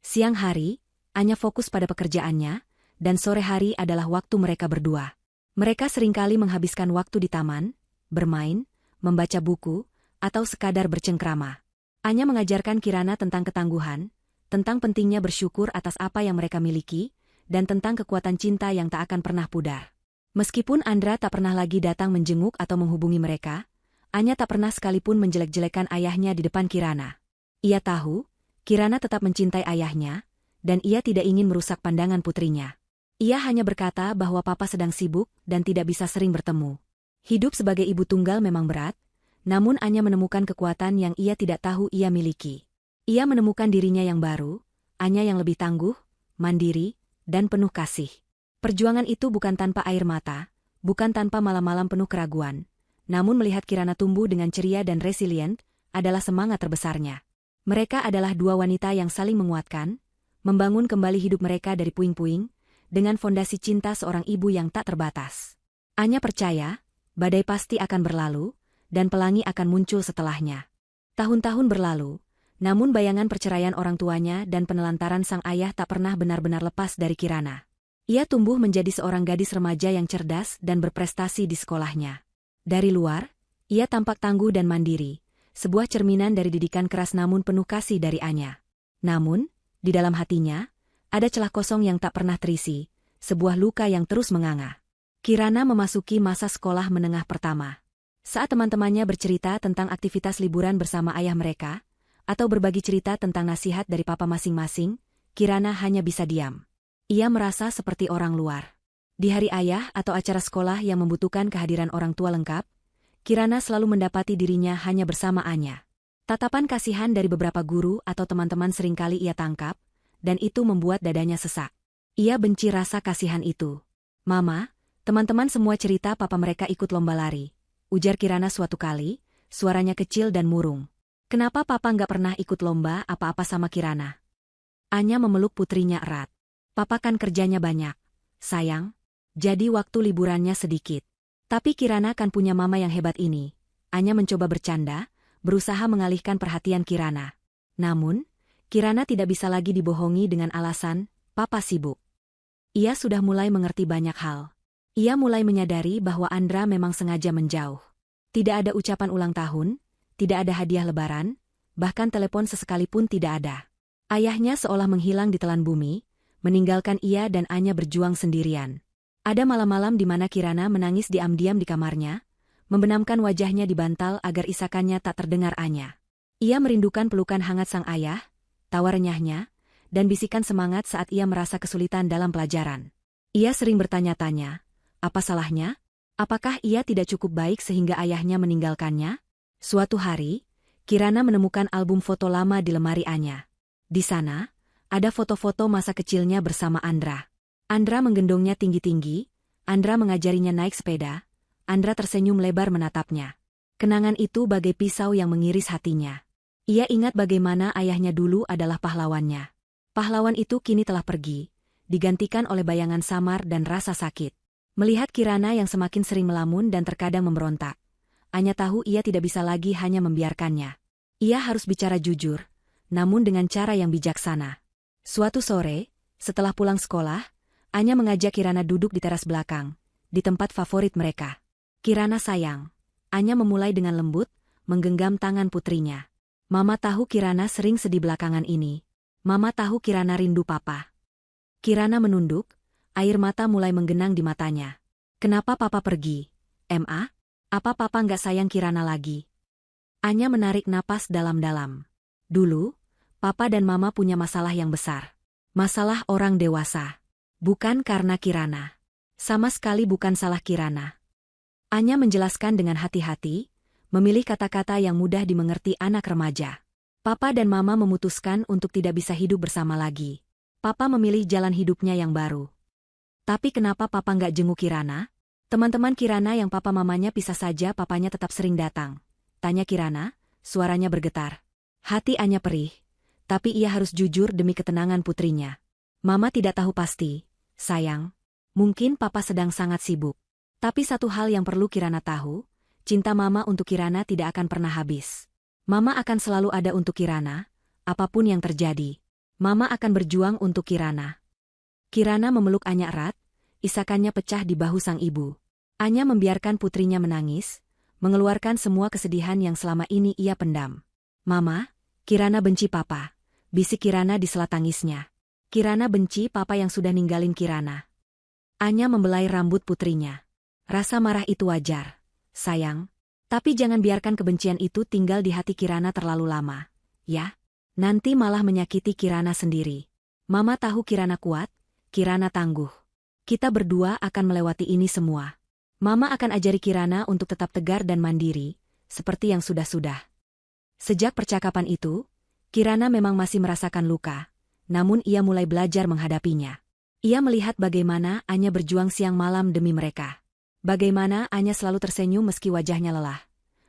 Siang hari, Anya fokus pada pekerjaannya, dan sore hari adalah waktu mereka berdua. Mereka seringkali menghabiskan waktu di taman, bermain, membaca buku, atau sekadar bercengkrama. Anya mengajarkan Kirana tentang ketangguhan, tentang pentingnya bersyukur atas apa yang mereka miliki, dan tentang kekuatan cinta yang tak akan pernah pudar. Meskipun Andra tak pernah lagi datang menjenguk atau menghubungi mereka, Anya tak pernah sekalipun menjelek-jelekan ayahnya di depan Kirana. Ia tahu, Kirana tetap mencintai ayahnya, dan ia tidak ingin merusak pandangan putrinya. Ia hanya berkata bahwa papa sedang sibuk dan tidak bisa sering bertemu. Hidup sebagai ibu tunggal memang berat, namun Anya menemukan kekuatan yang ia tidak tahu ia miliki. Ia menemukan dirinya yang baru, Anya yang lebih tangguh, mandiri, dan penuh kasih. Perjuangan itu bukan tanpa air mata, bukan tanpa malam-malam penuh keraguan, namun melihat Kirana tumbuh dengan ceria dan resilient, adalah semangat terbesarnya. Mereka adalah dua wanita yang saling menguatkan, membangun kembali hidup mereka dari puing-puing, dengan fondasi cinta seorang ibu yang tak terbatas. Anya percaya, badai pasti akan berlalu, dan pelangi akan muncul setelahnya. Tahun-tahun berlalu, namun bayangan perceraian orang tuanya dan penelantaran sang ayah tak pernah benar-benar lepas dari Kirana. Ia tumbuh menjadi seorang gadis remaja yang cerdas dan berprestasi di sekolahnya. Dari luar, ia tampak tangguh dan mandiri, sebuah cerminan dari didikan keras namun penuh kasih dari Anya. Namun, di dalam hatinya, ada celah kosong yang tak pernah terisi, sebuah luka yang terus menganga. Kirana memasuki masa sekolah menengah pertama. Saat teman-temannya bercerita tentang aktivitas liburan bersama ayah mereka, atau berbagi cerita tentang nasihat dari papa masing-masing, Kirana hanya bisa diam. Ia merasa seperti orang luar. Di hari ayah atau acara sekolah yang membutuhkan kehadiran orang tua lengkap, Kirana selalu mendapati dirinya hanya bersama Anya. Tatapan kasihan dari beberapa guru atau teman-teman seringkali ia tangkap, dan itu membuat dadanya sesak. Ia benci rasa kasihan itu. "Mama, teman-teman semua cerita papa mereka ikut lomba lari," ujar Kirana suatu kali, suaranya kecil dan murung. "Kenapa papa nggak pernah ikut lomba apa-apa sama Kirana?" Anya memeluk putrinya erat. "Papa kan kerjanya banyak, sayang. Jadi waktu liburannya sedikit. Tapi Kirana kan punya mama yang hebat ini." Anya mencoba bercanda, berusaha mengalihkan perhatian Kirana. Namun, Kirana tidak bisa lagi dibohongi dengan alasan, "Papa sibuk." Ia sudah mulai mengerti banyak hal. Ia mulai menyadari bahwa Andra memang sengaja menjauh. Tidak ada ucapan ulang tahun, tidak ada hadiah lebaran, bahkan telepon sesekalipun tidak ada. Ayahnya seolah menghilang di telan bumi, meninggalkan ia dan Anya berjuang sendirian. Ada malam-malam di mana Kirana menangis diam-diam di kamarnya, membenamkan wajahnya di bantal agar isakannya tak terdengar Anya. Ia merindukan pelukan hangat sang ayah, tawa renyahnya, dan bisikan semangat saat ia merasa kesulitan dalam pelajaran. Ia sering bertanya-tanya, apa salahnya? Apakah ia tidak cukup baik sehingga ayahnya meninggalkannya? Suatu hari, Kirana menemukan album foto lama di lemari Anya. Di sana, ada foto-foto masa kecilnya bersama Andra. Andra menggendongnya tinggi-tinggi, Andra mengajarinya naik sepeda, Andra tersenyum lebar menatapnya. Kenangan itu bagai pisau yang mengiris hatinya. Ia ingat bagaimana ayahnya dulu adalah pahlawannya. Pahlawan itu kini telah pergi, digantikan oleh bayangan samar dan rasa sakit. Melihat Kirana yang semakin sering melamun dan terkadang memberontak, Anya tahu ia tidak bisa lagi hanya membiarkannya. Ia harus bicara jujur, namun dengan cara yang bijaksana. Suatu sore, setelah pulang sekolah, Anya mengajak Kirana duduk di teras belakang, di tempat favorit mereka. "Kirana sayang," Anya memulai dengan lembut, menggenggam tangan putrinya. "Mama tahu Kirana sering sedih belakangan ini. Mama tahu Kirana rindu papa." Kirana menunduk, air mata mulai menggenang di matanya. "Kenapa papa pergi? Ma? Apa papa nggak sayang Kirana lagi?" Anya menarik napas dalam-dalam. "Dulu, papa dan mama punya masalah yang besar. Masalah orang dewasa. Bukan karena Kirana. Sama sekali bukan salah Kirana." Anya menjelaskan dengan hati-hati, memilih kata-kata yang mudah dimengerti anak remaja. "Papa dan mama memutuskan untuk tidak bisa hidup bersama lagi. Papa memilih jalan hidupnya yang baru." "Tapi kenapa papa nggak jenguk Kirana?" "Teman-teman Kirana yang papa mamanya pisah saja papanya tetap sering datang," tanya Kirana, suaranya bergetar. Hati Anya perih, tapi ia harus jujur demi ketenangan putrinya. "Mama tidak tahu pasti, sayang. Mungkin papa sedang sangat sibuk. Tapi satu hal yang perlu Kirana tahu, cinta mama untuk Kirana tidak akan pernah habis. Mama akan selalu ada untuk Kirana, apapun yang terjadi. Mama akan berjuang untuk Kirana." Kirana memeluk Anya erat, isakannya pecah di bahu sang ibu. Anya membiarkan putrinya menangis, mengeluarkan semua kesedihan yang selama ini ia pendam. "Mama, Kirana benci papa," bisik Kirana di sela tangisnya. Kirana benci papa yang sudah ninggalin Kirana. Anya membelai rambut putrinya. "Rasa marah itu wajar, sayang. Tapi jangan biarkan kebencian itu tinggal di hati Kirana terlalu lama, ya? Nanti malah menyakiti Kirana sendiri. Mama tahu Kirana kuat, Kirana tangguh. Kita berdua akan melewati ini semua. Mama akan ajari Kirana untuk tetap tegar dan mandiri, seperti yang sudah-sudah." Sejak percakapan itu, Kirana memang masih merasakan luka, namun ia mulai belajar menghadapinya. Ia melihat bagaimana Anya berjuang siang malam demi mereka. Bagaimana Anya selalu tersenyum meski wajahnya lelah.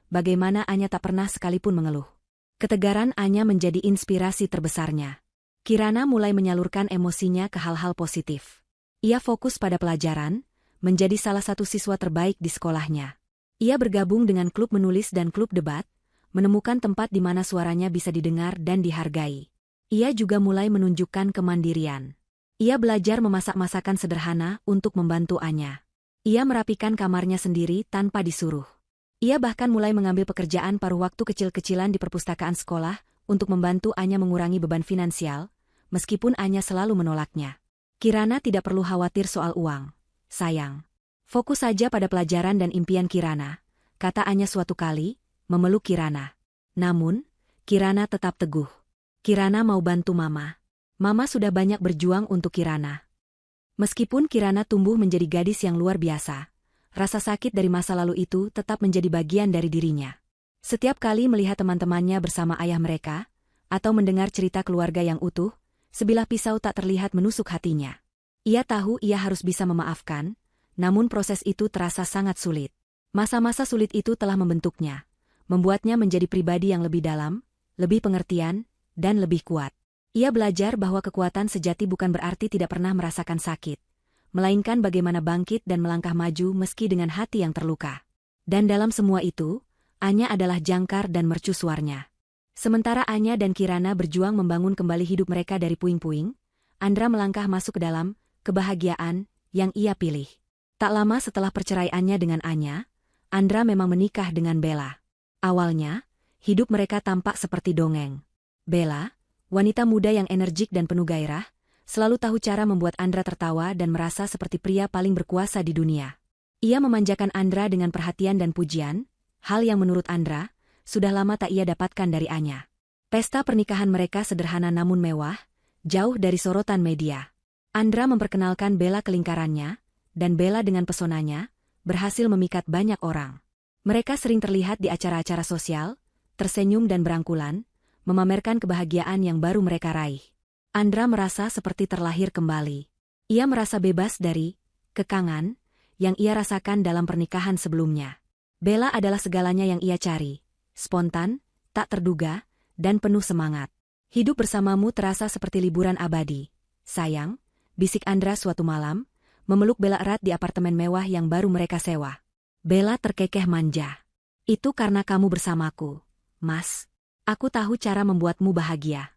Bagaimana Anya tak pernah sekalipun mengeluh. Ketegaran Anya menjadi inspirasi terbesarnya. Kirana mulai menyalurkan emosinya ke hal-hal positif. Ia fokus pada pelajaran, menjadi salah satu siswa terbaik di sekolahnya. Ia bergabung dengan klub menulis dan klub debat, menemukan tempat di mana suaranya bisa didengar dan dihargai. Ia juga mulai menunjukkan kemandirian. Ia belajar memasak masakan sederhana untuk membantu Anya. Ia merapikan kamarnya sendiri tanpa disuruh. Ia bahkan mulai mengambil pekerjaan paruh waktu kecil-kecilan di perpustakaan sekolah untuk membantu Anya mengurangi beban finansial, meskipun Anya selalu menolaknya. Kirana tidak perlu khawatir soal uang, sayang. Fokus saja pada pelajaran dan impian Kirana, kata Anya suatu kali, memeluk Kirana. Namun, Kirana tetap teguh. Kirana mau bantu Mama. Mama sudah banyak berjuang untuk Kirana. Meskipun Kirana tumbuh menjadi gadis yang luar biasa, rasa sakit dari masa lalu itu tetap menjadi bagian dari dirinya. Setiap kali melihat teman-temannya bersama ayah mereka, atau mendengar cerita keluarga yang utuh, sebilah pisau tak terlihat menusuk hatinya. Ia tahu ia harus bisa memaafkan, namun proses itu terasa sangat sulit. Masa-masa sulit itu telah membentuknya, membuatnya menjadi pribadi yang lebih dalam, lebih pengertian, dan lebih kuat. Ia belajar bahwa kekuatan sejati bukan berarti tidak pernah merasakan sakit, melainkan bagaimana bangkit dan melangkah maju meski dengan hati yang terluka. Dan dalam semua itu, Anya adalah jangkar dan mercusuarnya. Sementara Anya dan Kirana berjuang membangun kembali hidup mereka dari puing-puing, Andra melangkah masuk ke dalam kebahagiaan yang ia pilih. Tak lama setelah perceraiannya dengan Anya, Andra memang menikah dengan Bella. Awalnya, hidup mereka tampak seperti dongeng. Bella, wanita muda yang energik dan penuh gairah, selalu tahu cara membuat Andra tertawa dan merasa seperti pria paling berkuasa di dunia. Ia memanjakan Andra dengan perhatian dan pujian, hal yang menurut Andra, sudah lama tak ia dapatkan dari Anya. Pesta pernikahan mereka sederhana namun mewah, jauh dari sorotan media. Andra memperkenalkan Bella ke lingkarannya, dan Bella dengan pesonanya, berhasil memikat banyak orang. Mereka sering terlihat di acara-acara sosial, tersenyum dan berangkulan, memamerkan kebahagiaan yang baru mereka raih. Andra merasa seperti terlahir kembali. Ia merasa bebas dari kekangan yang ia rasakan dalam pernikahan sebelumnya. Bella adalah segalanya yang ia cari, spontan, tak terduga, dan penuh semangat. Hidup bersamamu terasa seperti liburan abadi. Sayang, bisik Andra suatu malam, memeluk Bella erat di apartemen mewah yang baru mereka sewa. Bella terkekeh manja. Itu karena kamu bersamaku, Mas. Aku tahu cara membuatmu bahagia.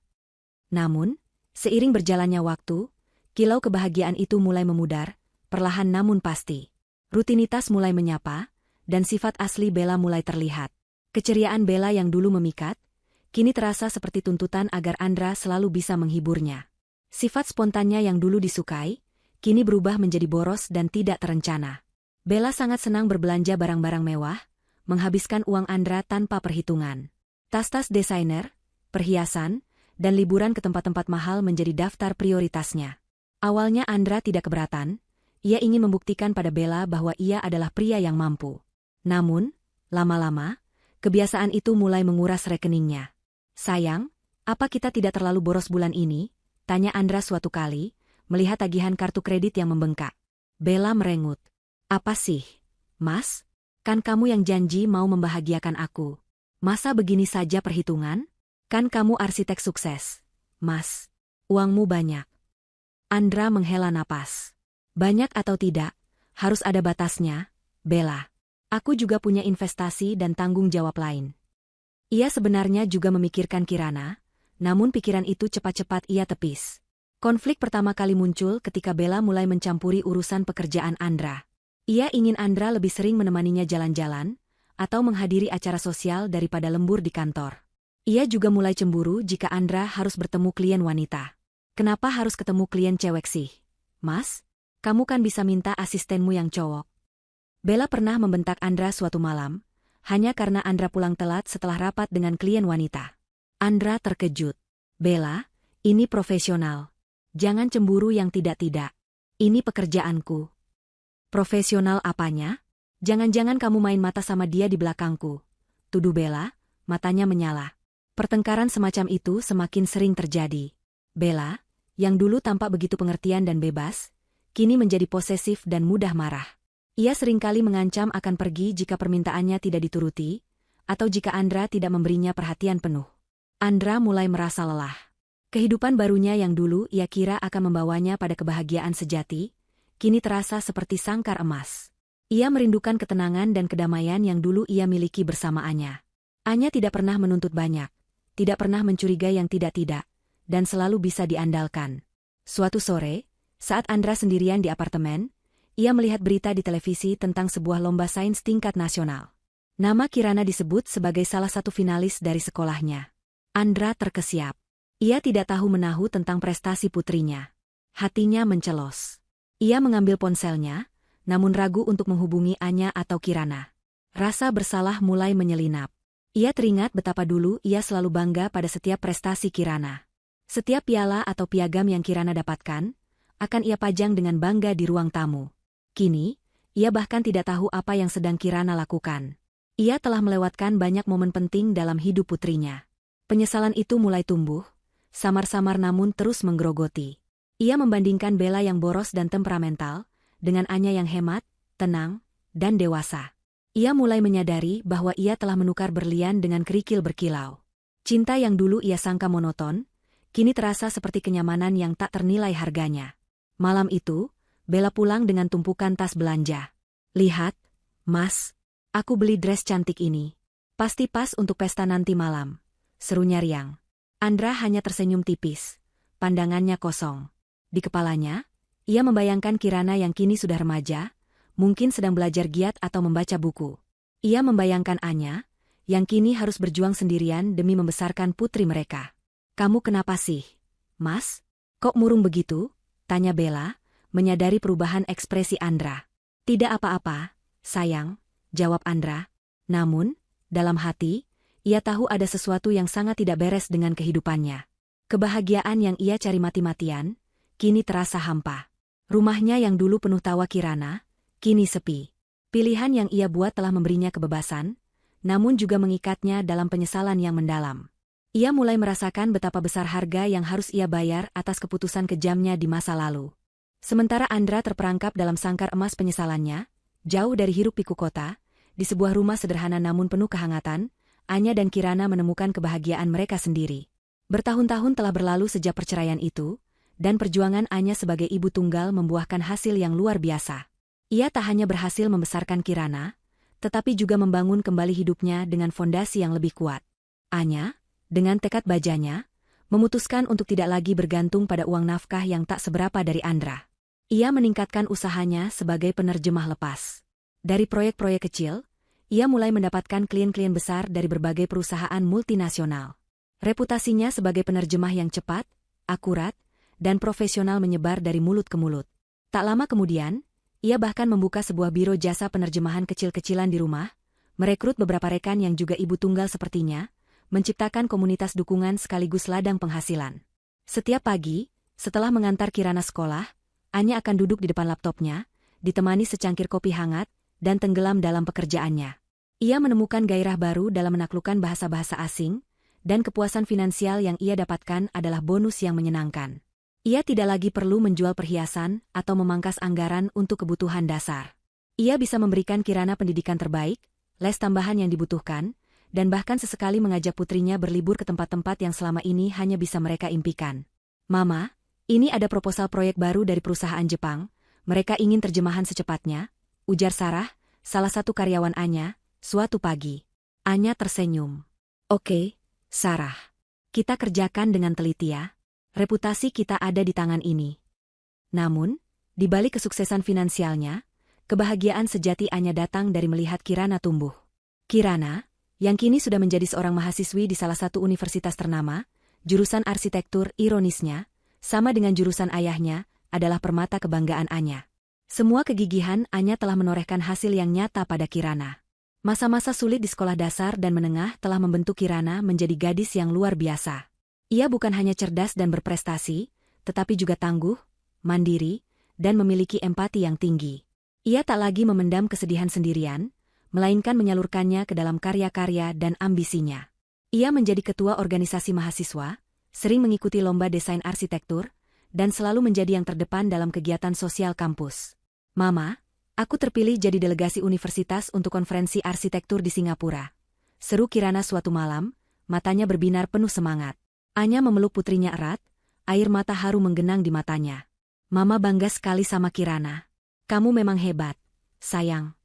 Namun, seiring berjalannya waktu, kilau kebahagiaan itu mulai memudar, perlahan namun pasti. Rutinitas mulai menyapa, dan sifat asli Bella mulai terlihat. Keceriaan Bella yang dulu memikat, kini terasa seperti tuntutan agar Andra selalu bisa menghiburnya. Sifat spontannya yang dulu disukai, kini berubah menjadi boros dan tidak terencana. Bella sangat senang berbelanja barang-barang mewah, menghabiskan uang Andra tanpa perhitungan. Tas-tas desainer, perhiasan, dan liburan ke tempat-tempat mahal menjadi daftar prioritasnya. Awalnya Andra tidak keberatan, ia ingin membuktikan pada Bella bahwa ia adalah pria yang mampu. Namun, lama-lama, kebiasaan itu mulai menguras rekeningnya. Sayang, apa kita tidak terlalu boros bulan ini? Tanya Andra suatu kali, melihat tagihan kartu kredit yang membengkak. Bella merengut. Apa sih, Mas? Kan kamu yang janji mau membahagiakan aku. Masa begini saja perhitungan? Kan kamu arsitek sukses, Mas. Uangmu banyak. Andra menghela napas. Banyak atau tidak, harus ada batasnya, Bella. Aku juga punya investasi dan tanggung jawab lain. Ia sebenarnya juga memikirkan Kirana, namun pikiran itu cepat-cepat ia tepis. Konflik pertama kali muncul ketika Bella mulai mencampuri urusan pekerjaan Andra. Ia ingin Andra lebih sering menemaninya jalan-jalan, atau menghadiri acara sosial daripada lembur di kantor. Ia juga mulai cemburu jika Andra harus bertemu klien wanita. Kenapa harus ketemu klien cewek sih? Mas, kamu kan bisa minta asistenmu yang cowok. Bella pernah membentak Andra suatu malam, hanya karena Andra pulang telat setelah rapat dengan klien wanita. Andra terkejut. Bella, ini profesional. Jangan cemburu yang tidak-tidak. Ini pekerjaanku. Profesional apanya? Jangan-jangan kamu main mata sama dia di belakangku. Tuduh Bella, matanya menyala. Pertengkaran semacam itu semakin sering terjadi. Bella, yang dulu tampak begitu pengertian dan bebas, kini menjadi posesif dan mudah marah. Ia seringkali mengancam akan pergi jika permintaannya tidak dituruti, atau jika Andra tidak memberinya perhatian penuh. Andra mulai merasa lelah. Kehidupan barunya yang dulu ia kira akan membawanya pada kebahagiaan sejati, kini terasa seperti sangkar emas. Ia merindukan ketenangan dan kedamaian yang dulu ia miliki bersama Anya. Anya tidak pernah menuntut banyak, tidak pernah mencurigai yang tidak-tidak, dan selalu bisa diandalkan. Suatu sore, saat Andra sendirian di apartemen, ia melihat berita di televisi tentang sebuah lomba sains tingkat nasional. Nama Kirana disebut sebagai salah satu finalis dari sekolahnya. Andra terkesiap. Ia tidak tahu menahu tentang prestasi putrinya. Hatinya mencelos. Ia mengambil ponselnya, namun ragu untuk menghubungi Anya atau Kirana. Rasa bersalah mulai menyelinap. Ia teringat betapa dulu ia selalu bangga pada setiap prestasi Kirana. Setiap piala atau piagam yang Kirana dapatkan, akan ia pajang dengan bangga di ruang tamu. Kini, ia bahkan tidak tahu apa yang sedang Kirana lakukan. Ia telah melewatkan banyak momen penting dalam hidup putrinya. Penyesalan itu mulai tumbuh, samar-samar namun terus menggerogoti. Ia membandingkan Bella yang boros dan temperamental, dengan Anya yang hemat, tenang, dan dewasa. Ia mulai menyadari bahwa ia telah menukar berlian dengan kerikil berkilau. Cinta yang dulu ia sangka monoton, kini terasa seperti kenyamanan yang tak ternilai harganya. Malam itu, Bella pulang dengan tumpukan tas belanja. "Lihat, Mas, aku beli dress cantik ini. Pasti pas untuk pesta nanti malam," serunya riang. Andra hanya tersenyum tipis. Pandangannya kosong. Di kepalanya, ia membayangkan Kirana yang kini sudah remaja, mungkin sedang belajar giat atau membaca buku. Ia membayangkan Anya, yang kini harus berjuang sendirian demi membesarkan putri mereka. "Kamu kenapa sih, Mas? Kok murung begitu?" tanya Bella, menyadari perubahan ekspresi Andra. "Tidak apa-apa, sayang," jawab Andra. Namun, dalam hati, ia tahu ada sesuatu yang sangat tidak beres dengan kehidupannya. Kebahagiaan yang ia cari mati-matian, kini terasa hampa. Rumahnya yang dulu penuh tawa Kirana, kini sepi. Pilihan yang ia buat telah memberinya kebebasan, namun juga mengikatnya dalam penyesalan yang mendalam. Ia mulai merasakan betapa besar harga yang harus ia bayar atas keputusan kejamnya di masa lalu. Sementara Andra terperangkap dalam sangkar emas penyesalannya, jauh dari hiruk-pikuk kota, di sebuah rumah sederhana namun penuh kehangatan, Anya dan Kirana menemukan kebahagiaan mereka sendiri. Bertahun-tahun telah berlalu sejak perceraian itu, dan perjuangan Anya sebagai ibu tunggal membuahkan hasil yang luar biasa. Ia tak hanya berhasil membesarkan Kirana, tetapi juga membangun kembali hidupnya dengan fondasi yang lebih kuat. Anya, dengan tekad bajanya, memutuskan untuk tidak lagi bergantung pada uang nafkah yang tak seberapa dari Andra. Ia meningkatkan usahanya sebagai penerjemah lepas. Dari proyek-proyek kecil, ia mulai mendapatkan klien-klien besar dari berbagai perusahaan multinasional. Reputasinya sebagai penerjemah yang cepat, akurat, dan profesional menyebar dari mulut ke mulut. Tak lama kemudian, ia bahkan membuka sebuah biro jasa penerjemahan kecil-kecilan di rumah, merekrut beberapa rekan yang juga ibu tunggal sepertinya, menciptakan komunitas dukungan sekaligus ladang penghasilan. Setiap pagi, setelah mengantar Kirana sekolah, Anya akan duduk di depan laptopnya, ditemani secangkir kopi hangat, dan tenggelam dalam pekerjaannya. Ia menemukan gairah baru dalam menaklukkan bahasa-bahasa asing, dan kepuasan finansial yang ia dapatkan adalah bonus yang menyenangkan. Ia tidak lagi perlu menjual perhiasan atau memangkas anggaran untuk kebutuhan dasar. Ia bisa memberikan Kirana pendidikan terbaik, les tambahan yang dibutuhkan, dan bahkan sesekali mengajak putrinya berlibur ke tempat-tempat yang selama ini hanya bisa mereka impikan. "Mama, ini ada proposal proyek baru dari perusahaan Jepang, mereka ingin terjemahan secepatnya," ujar Sarah, salah satu karyawan Anya, suatu pagi. Anya tersenyum. "Oke, Sarah. Kita kerjakan dengan teliti ya. Reputasi kita ada di tangan ini." Namun, di balik kesuksesan finansialnya, kebahagiaan sejati Anya datang dari melihat Kirana tumbuh. Kirana, yang kini sudah menjadi seorang mahasiswi di salah satu universitas ternama, jurusan arsitektur, ironisnya, sama dengan jurusan ayahnya, adalah permata kebanggaan Anya. Semua kegigihan Anya telah menorehkan hasil yang nyata pada Kirana. Masa-masa sulit di sekolah dasar dan menengah telah membentuk Kirana menjadi gadis yang luar biasa. Ia bukan hanya cerdas dan berprestasi, tetapi juga tangguh, mandiri, dan memiliki empati yang tinggi. Ia tak lagi memendam kesedihan sendirian, melainkan menyalurkannya ke dalam karya-karya dan ambisinya. Ia menjadi ketua organisasi mahasiswa, sering mengikuti lomba desain arsitektur, dan selalu menjadi yang terdepan dalam kegiatan sosial kampus. "Mama, Aku terpilih jadi delegasi universitas untuk konferensi arsitektur di Singapura. Seru Kirana suatu malam, matanya berbinar penuh semangat. Anya memeluk putrinya erat, air mata haru menggenang di matanya. Mama bangga sekali sama Kirana. Kamu memang hebat, sayang.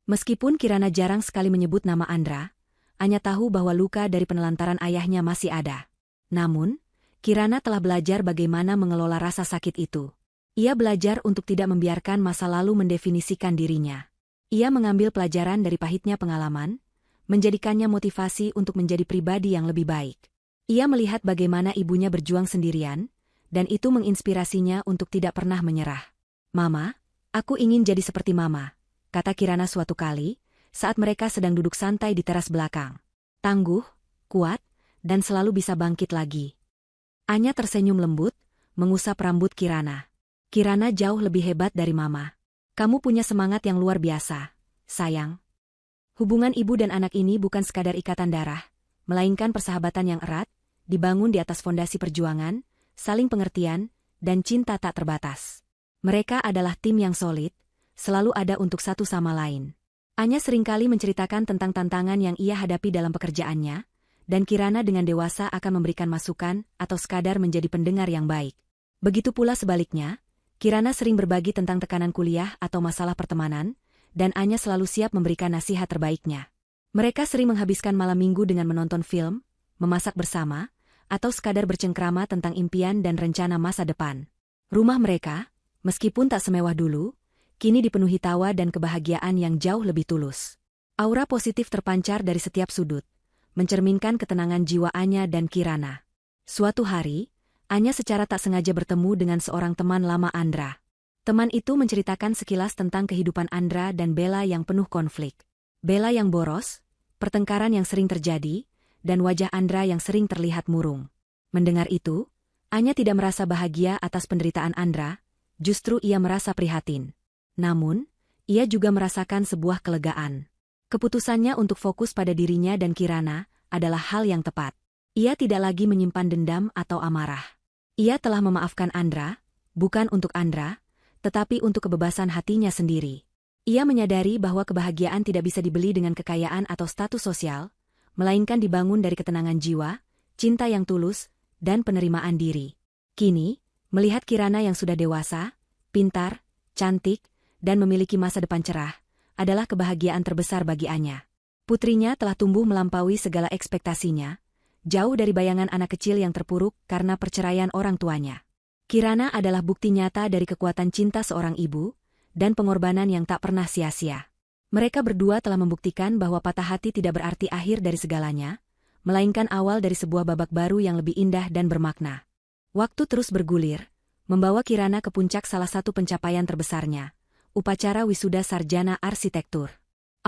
Meskipun Kirana jarang sekali menyebut nama Andra, Anya tahu bahwa luka dari penelantaran ayahnya masih ada. Namun, Kirana telah belajar bagaimana mengelola rasa sakit itu. Ia belajar untuk tidak membiarkan masa lalu mendefinisikan dirinya. Ia mengambil pelajaran dari pahitnya pengalaman, menjadikannya motivasi untuk menjadi pribadi yang lebih baik. Ia melihat bagaimana ibunya berjuang sendirian, dan itu menginspirasinya untuk tidak pernah menyerah. Mama, aku ingin jadi seperti Mama, kata Kirana suatu kali, saat mereka sedang duduk santai di teras belakang. Tangguh, kuat, dan selalu bisa bangkit lagi. Anya tersenyum lembut, mengusap rambut Kirana. Kirana jauh lebih hebat dari Mama. Kamu punya semangat yang luar biasa, sayang. Hubungan ibu dan anak ini bukan sekadar ikatan darah, melainkan persahabatan yang erat, dibangun di atas fondasi perjuangan, saling pengertian, dan cinta tak terbatas. Mereka adalah tim yang solid, selalu ada untuk satu sama lain. Anya seringkali menceritakan tentang tantangan yang ia hadapi dalam pekerjaannya, dan Kirana dengan dewasa akan memberikan masukan atau sekadar menjadi pendengar yang baik. Begitu pula sebaliknya, Kirana sering berbagi tentang tekanan kuliah atau masalah pertemanan, dan Anya selalu siap memberikan nasihat terbaiknya. Mereka sering menghabiskan malam minggu dengan menonton film, memasak bersama, atau sekadar bercengkrama tentang impian dan rencana masa depan. Rumah mereka, meskipun tak semewah dulu, kini dipenuhi tawa dan kebahagiaan yang jauh lebih tulus. Aura positif terpancar dari setiap sudut, mencerminkan ketenangan jiwa Anya dan Kirana. Suatu hari, Anya secara tak sengaja bertemu dengan seorang teman lama Andra. Teman itu menceritakan sekilas tentang kehidupan Andra dan Bella yang penuh konflik. Bella yang boros, pertengkaran yang sering terjadi, dan wajah Andra yang sering terlihat murung. Mendengar itu, Anya tidak merasa bahagia atas penderitaan Andra, justru ia merasa prihatin. Namun, ia juga merasakan sebuah kelegaan. Keputusannya untuk fokus pada dirinya dan Kirana adalah hal yang tepat. Ia tidak lagi menyimpan dendam atau amarah. Ia telah memaafkan Andra, bukan untuk Andra, tetapi untuk kebebasan hatinya sendiri. Ia menyadari bahwa kebahagiaan tidak bisa dibeli dengan kekayaan atau status sosial, melainkan dibangun dari ketenangan jiwa, cinta yang tulus, dan penerimaan diri. Kini, melihat Kirana yang sudah dewasa, pintar, cantik, dan memiliki masa depan cerah, adalah kebahagiaan terbesar bagi Anya. Putrinya telah tumbuh melampaui segala ekspektasinya, jauh dari bayangan anak kecil yang terpuruk karena perceraian orang tuanya. Kirana adalah bukti nyata dari kekuatan cinta seorang ibu, dan pengorbanan yang tak pernah sia-sia. Mereka berdua telah membuktikan bahwa patah hati tidak berarti akhir dari segalanya, melainkan awal dari sebuah babak baru yang lebih indah dan bermakna. Waktu terus bergulir, membawa Kirana ke puncak salah satu pencapaian terbesarnya, upacara wisuda sarjana arsitektur.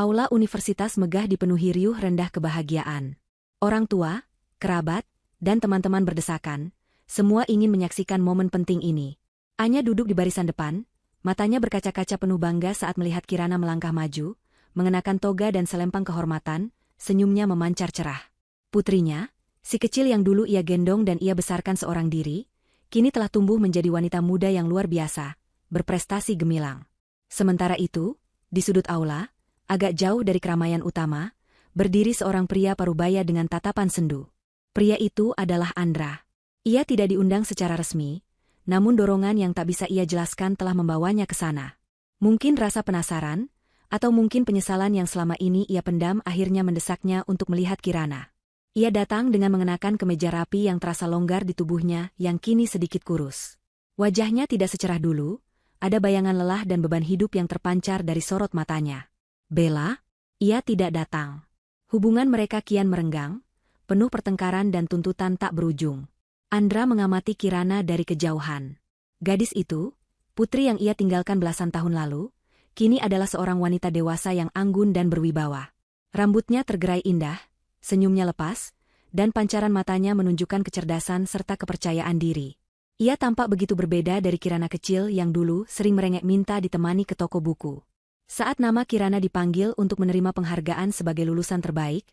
Aula universitas megah dipenuhi riuh rendah kebahagiaan. Orang tua, kerabat, dan teman-teman berdesakan, semua ingin menyaksikan momen penting ini. Anya duduk di barisan depan, matanya berkaca-kaca penuh bangga saat melihat Kirana melangkah maju, mengenakan toga dan selempang kehormatan, senyumnya memancar cerah. Putrinya, si kecil yang dulu ia gendong dan ia besarkan seorang diri, kini telah tumbuh menjadi wanita muda yang luar biasa, berprestasi gemilang. Sementara itu, di sudut aula, agak jauh dari keramaian utama, berdiri seorang pria parubaya dengan tatapan sendu. Pria itu adalah Andra. Ia tidak diundang secara resmi, namun dorongan yang tak bisa ia jelaskan telah membawanya ke sana. Mungkin rasa penasaran, atau mungkin penyesalan yang selama ini ia pendam akhirnya mendesaknya untuk melihat Kirana. Ia datang dengan mengenakan kemeja rapi yang terasa longgar di tubuhnya yang kini sedikit kurus. Wajahnya tidak secerah dulu, ada bayangan lelah dan beban hidup yang terpancar dari sorot matanya. Bella? Ia tidak datang. Hubungan mereka kian merenggang, penuh pertengkaran dan tuntutan tak berujung. Andra mengamati Kirana dari kejauhan. Gadis itu, putri yang ia tinggalkan belasan tahun lalu, kini adalah seorang wanita dewasa yang anggun dan berwibawa. Rambutnya tergerai indah, senyumnya lepas, dan pancaran matanya menunjukkan kecerdasan serta kepercayaan diri. Ia tampak begitu berbeda dari Kirana kecil yang dulu sering merengek minta ditemani ke toko buku. Saat nama Kirana dipanggil untuk menerima penghargaan sebagai lulusan terbaik,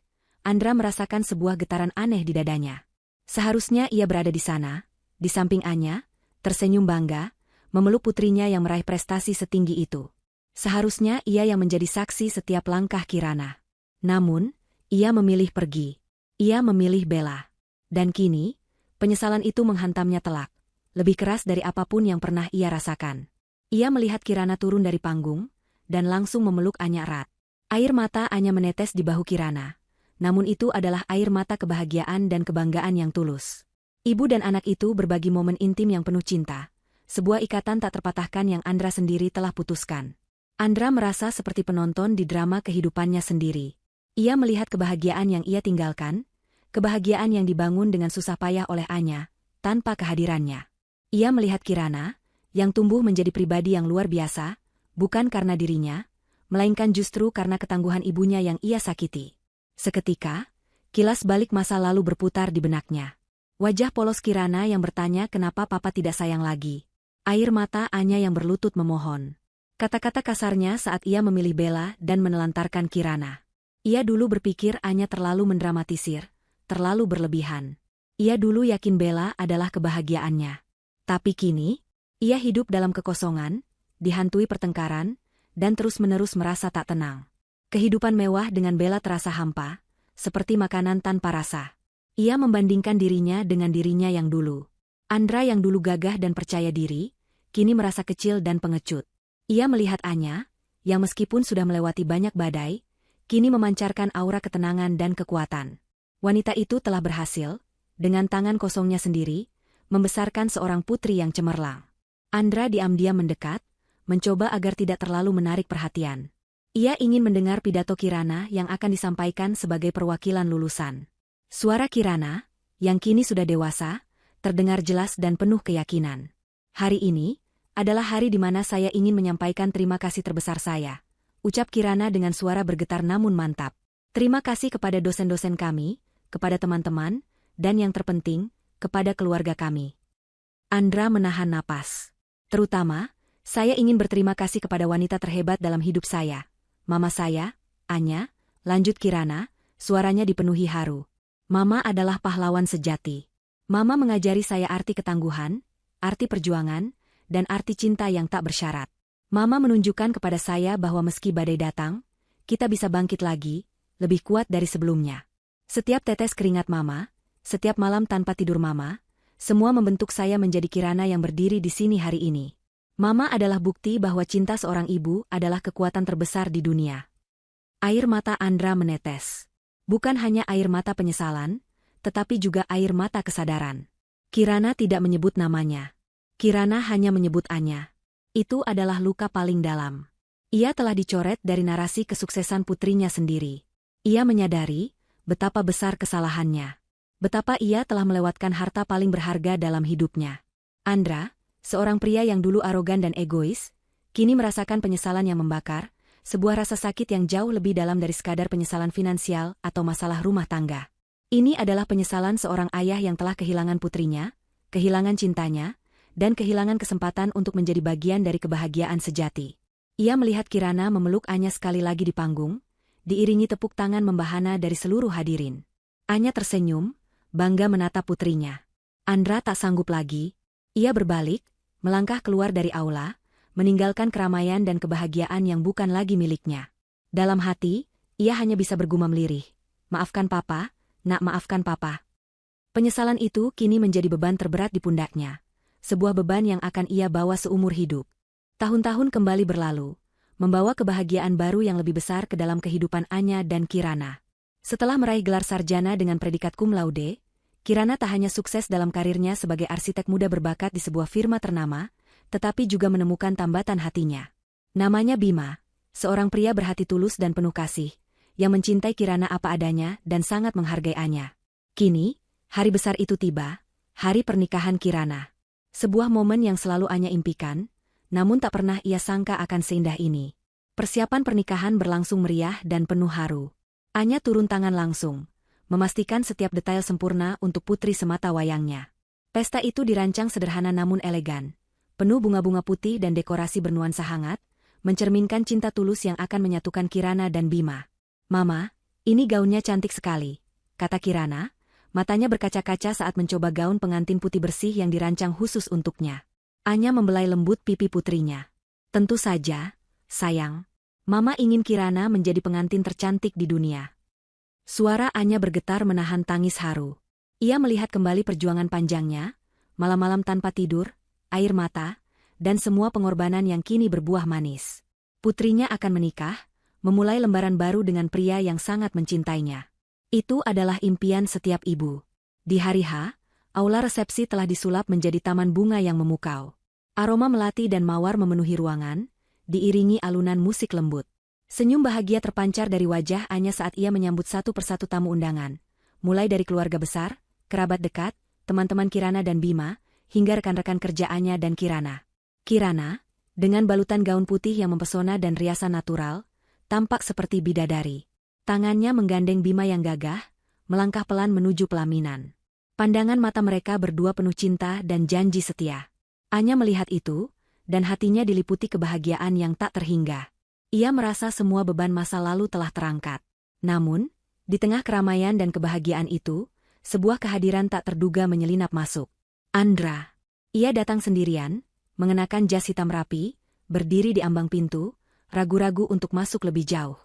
Andra merasakan sebuah getaran aneh di dadanya. Seharusnya ia berada di sana, di samping Anya, tersenyum bangga, memeluk putrinya yang meraih prestasi setinggi itu. Seharusnya ia yang menjadi saksi setiap langkah Kirana. Namun, ia memilih pergi. Ia memilih Bella. Dan kini, penyesalan itu menghantamnya telak. Lebih keras dari apapun yang pernah ia rasakan. Ia melihat Kirana turun dari panggung, dan langsung memeluk Anya erat. Air mata Anya menetes di bahu Kirana. Namun itu adalah air mata kebahagiaan dan kebanggaan yang tulus. Ibu dan anak itu berbagi momen intim yang penuh cinta. Sebuah ikatan tak terpatahkan yang Andra sendiri telah putuskan. Andra merasa seperti penonton di drama kehidupannya sendiri. Ia melihat kebahagiaan yang ia tinggalkan, kebahagiaan yang dibangun dengan susah payah oleh Anya, tanpa kehadirannya. Ia melihat Kirana, yang tumbuh menjadi pribadi yang luar biasa, bukan karena dirinya, melainkan justru karena ketangguhan ibunya yang ia sakiti. Seketika, kilas balik masa lalu berputar di benaknya. Wajah polos Kirana yang bertanya kenapa papa tidak sayang lagi. Air mata Anya yang berlutut memohon. Kata-kata kasarnya saat ia memilih Bella dan menelantarkan Kirana. Ia dulu berpikir Anya terlalu mendramatisir, terlalu berlebihan. Ia dulu yakin Bella adalah kebahagiaannya. Tapi kini, ia hidup dalam kekosongan, dihantui pertengkaran, dan terus-menerus merasa tak tenang. Kehidupan mewah dengan Bella terasa hampa, seperti makanan tanpa rasa. Ia membandingkan dirinya dengan dirinya yang dulu. Andra yang dulu gagah dan percaya diri, kini merasa kecil dan pengecut. Ia melihat Anya, yang meskipun sudah melewati banyak badai, kini memancarkan aura ketenangan dan kekuatan. Wanita itu telah berhasil, dengan tangan kosongnya sendiri, membesarkan seorang putri yang cemerlang. Andra diam-diam mendekat, mencoba agar tidak terlalu menarik perhatian. Ia ingin mendengar pidato Kirana yang akan disampaikan sebagai perwakilan lulusan. Suara Kirana, yang kini sudah dewasa, terdengar jelas dan penuh keyakinan. Hari ini adalah hari di mana saya ingin menyampaikan terima kasih terbesar saya, ucap Kirana dengan suara bergetar namun mantap. Terima kasih kepada dosen-dosen kami, kepada teman-teman, dan yang terpenting, kepada keluarga kami. Andra menahan napas. Terutama, saya ingin berterima kasih kepada wanita terhebat dalam hidup saya. Mama saya, Anya, lanjut Kirana, suaranya dipenuhi haru. Mama adalah pahlawan sejati. Mama mengajari saya arti ketangguhan, arti perjuangan, dan arti cinta yang tak bersyarat. Mama menunjukkan kepada saya bahwa meski badai datang, kita bisa bangkit lagi, lebih kuat dari sebelumnya. Setiap tetes keringat Mama, setiap malam tanpa tidur Mama, semua membentuk saya menjadi Kirana yang berdiri di sini hari ini. Mama adalah bukti bahwa cinta seorang ibu adalah kekuatan terbesar di dunia. Air mata Andra menetes. Bukan hanya air mata penyesalan, tetapi juga air mata kesadaran. Kirana tidak menyebut namanya. Kirana hanya menyebut Anya. Itu adalah luka paling dalam. Ia telah dicoret dari narasi kesuksesan putrinya sendiri. Ia menyadari betapa besar kesalahannya. Betapa ia telah melewatkan harta paling berharga dalam hidupnya. Andra, seorang pria yang dulu arogan dan egois, kini merasakan penyesalan yang membakar, sebuah rasa sakit yang jauh lebih dalam dari sekadar penyesalan finansial atau masalah rumah tangga. Ini adalah penyesalan seorang ayah yang telah kehilangan putrinya, kehilangan cintanya, dan kehilangan kesempatan untuk menjadi bagian dari kebahagiaan sejati. Ia melihat Kirana memeluk Anya sekali lagi di panggung, diiringi tepuk tangan membahana dari seluruh hadirin. Anya tersenyum, bangga menatap putrinya. Andra tak sanggup lagi. Ia berbalik, melangkah keluar dari aula, meninggalkan keramaian dan kebahagiaan yang bukan lagi miliknya. Dalam hati, ia hanya bisa bergumam lirih. Maafkan papa, nak, maafkan papa. Penyesalan itu kini menjadi beban terberat di pundaknya. Sebuah beban yang akan ia bawa seumur hidup. Tahun-tahun kembali berlalu, membawa kebahagiaan baru yang lebih besar ke dalam kehidupan Anya dan Kirana. Setelah meraih gelar sarjana dengan predikat cum laude, Kirana tak hanya sukses dalam karirnya sebagai arsitek muda berbakat di sebuah firma ternama, tetapi juga menemukan tambatan hatinya. Namanya Bima, seorang pria berhati tulus dan penuh kasih, yang mencintai Kirana apa adanya dan sangat menghargai Anya. Kini, hari besar itu tiba, hari pernikahan Kirana. Sebuah momen yang selalu Anya impikan, namun tak pernah ia sangka akan seindah ini. Persiapan pernikahan berlangsung meriah dan penuh haru. Anya turun tangan langsung, memastikan setiap detail sempurna untuk putri semata wayangnya. Pesta itu dirancang sederhana namun elegan, penuh bunga-bunga putih dan dekorasi bernuansa hangat, mencerminkan cinta tulus yang akan menyatukan Kirana dan Bima. "Mama, ini gaunnya cantik sekali," kata Kirana, matanya berkaca-kaca saat mencoba gaun pengantin putih bersih yang dirancang khusus untuknya. Anya membelai lembut pipi putrinya. "Tentu saja, sayang. Mama ingin Kirana menjadi pengantin tercantik di dunia. Suara Anya bergetar menahan tangis haru. Ia melihat kembali perjuangan panjangnya, malam-malam tanpa tidur, air mata, dan semua pengorbanan yang kini berbuah manis. Putrinya akan menikah, memulai lembaran baru dengan pria yang sangat mencintainya. Itu adalah impian setiap ibu. Di hari H, aula resepsi telah disulap menjadi taman bunga yang memukau. Aroma melati dan mawar memenuhi ruangan, diiringi alunan musik lembut. Senyum bahagia terpancar dari wajah Anya saat ia menyambut satu persatu tamu undangan, mulai dari keluarga besar, kerabat dekat, teman-teman Kirana dan Bima, hingga rekan-rekan kerja Anya dan Kirana. Kirana, dengan balutan gaun putih yang mempesona dan riasan natural, tampak seperti bidadari. Tangannya menggandeng Bima yang gagah, melangkah pelan menuju pelaminan. Pandangan mata mereka berdua penuh cinta dan janji setia. Anya melihat itu, dan hatinya diliputi kebahagiaan yang tak terhingga. Ia merasa semua beban masa lalu telah terangkat. Namun, di tengah keramaian dan kebahagiaan itu, sebuah kehadiran tak terduga menyelinap masuk. Andra. Ia datang sendirian, mengenakan jas hitam rapi, berdiri di ambang pintu, ragu-ragu untuk masuk lebih jauh.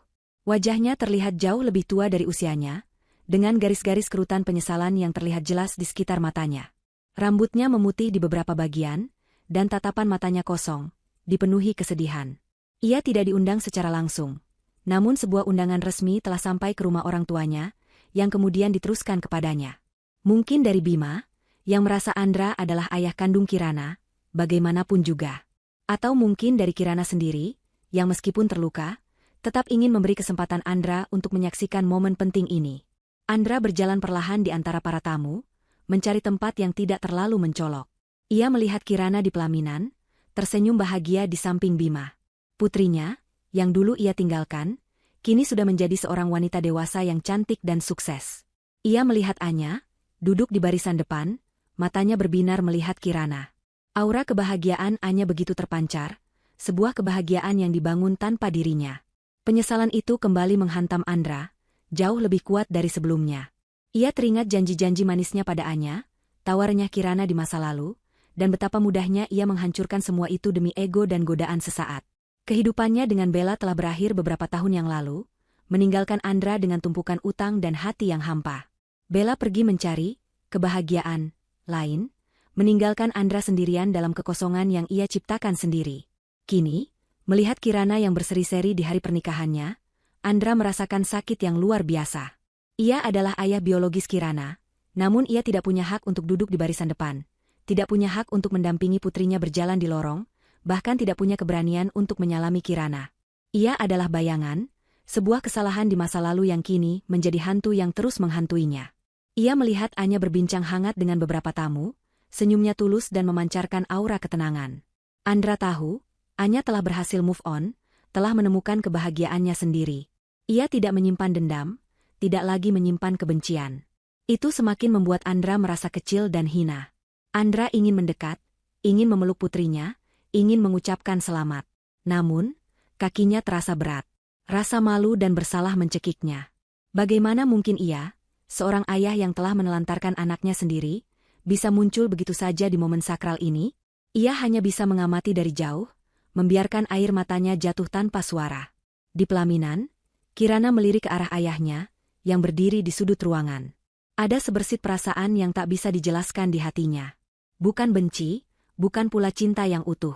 Wajahnya terlihat jauh lebih tua dari usianya, dengan garis-garis kerutan penyesalan yang terlihat jelas di sekitar matanya. Rambutnya memutih di beberapa bagian, dan tatapan matanya kosong, dipenuhi kesedihan. Ia tidak diundang secara langsung, namun sebuah undangan resmi telah sampai ke rumah orang tuanya, yang kemudian diteruskan kepadanya. Mungkin dari Bima, yang merasa Andra adalah ayah kandung Kirana, bagaimanapun juga. Atau mungkin dari Kirana sendiri, yang meskipun terluka, tetap ingin memberi kesempatan Andra untuk menyaksikan momen penting ini. Andra berjalan perlahan di antara para tamu, mencari tempat yang tidak terlalu mencolok. Ia melihat Kirana di pelaminan, tersenyum bahagia di samping Bima. Putrinya, yang dulu ia tinggalkan, kini sudah menjadi seorang wanita dewasa yang cantik dan sukses. Ia melihat Anya, duduk di barisan depan, matanya berbinar melihat Kirana. Aura kebahagiaan Anya begitu terpancar, sebuah kebahagiaan yang dibangun tanpa dirinya. Penyesalan itu kembali menghantam Andra, jauh lebih kuat dari sebelumnya. Ia teringat janji-janji manisnya pada Anya, tawarnya Kirana di masa lalu, dan betapa mudahnya ia menghancurkan semua itu demi ego dan godaan sesaat. Kehidupannya dengan Bella telah berakhir beberapa tahun yang lalu, meninggalkan Andra dengan tumpukan utang dan hati yang hampa. Bella pergi mencari kebahagiaan lain, meninggalkan Andra sendirian dalam kekosongan yang ia ciptakan sendiri. Kini, melihat Kirana yang berseri-seri di hari pernikahannya, Andra merasakan sakit yang luar biasa. Ia adalah ayah biologis Kirana, namun ia tidak punya hak untuk duduk di barisan depan. Tidak punya hak untuk mendampingi putrinya berjalan di lorong, bahkan tidak punya keberanian untuk menyalami Kirana. Ia adalah bayangan, sebuah kesalahan di masa lalu yang kini menjadi hantu yang terus menghantuinya. Ia melihat Anya berbincang hangat dengan beberapa tamu, senyumnya tulus dan memancarkan aura ketenangan. Andra tahu, Anya telah berhasil move on, telah menemukan kebahagiaannya sendiri. Ia tidak menyimpan dendam, tidak lagi menyimpan kebencian. Itu semakin membuat Andra merasa kecil dan hina. Andra ingin mendekat, ingin memeluk putrinya, ingin mengucapkan selamat. Namun, kakinya terasa berat. Rasa malu dan bersalah mencekiknya. Bagaimana mungkin ia, seorang ayah yang telah menelantarkan anaknya sendiri, bisa muncul begitu saja di momen sakral ini? Ia hanya bisa mengamati dari jauh, membiarkan air matanya jatuh tanpa suara. Di pelaminan, Kirana melirik ke arah ayahnya, yang berdiri di sudut ruangan. Ada sebersit perasaan yang tak bisa dijelaskan di hatinya. Bukan benci, bukan pula cinta yang utuh.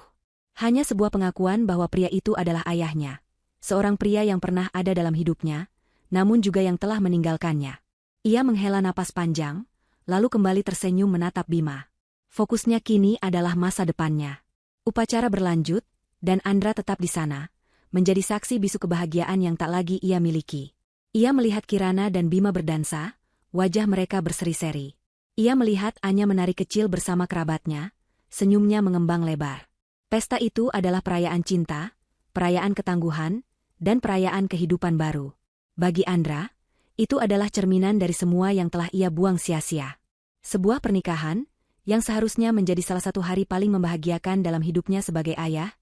Hanya sebuah pengakuan bahwa pria itu adalah ayahnya. Seorang pria yang pernah ada dalam hidupnya, namun juga yang telah meninggalkannya. Ia menghela napas panjang, lalu kembali tersenyum menatap Bima. Fokusnya kini adalah masa depannya. Upacara berlanjut, dan Andra tetap di sana, menjadi saksi bisu kebahagiaan yang tak lagi ia miliki. Ia melihat Kirana dan Bima berdansa, wajah mereka berseri-seri. Ia melihat Anya menari kecil bersama kerabatnya, senyumnya mengembang lebar. Pesta itu adalah perayaan cinta, perayaan ketangguhan, dan perayaan kehidupan baru. Bagi Andra, itu adalah cerminan dari semua yang telah ia buang sia-sia. Sebuah pernikahan, yang seharusnya menjadi salah satu hari paling membahagiakan dalam hidupnya sebagai ayah,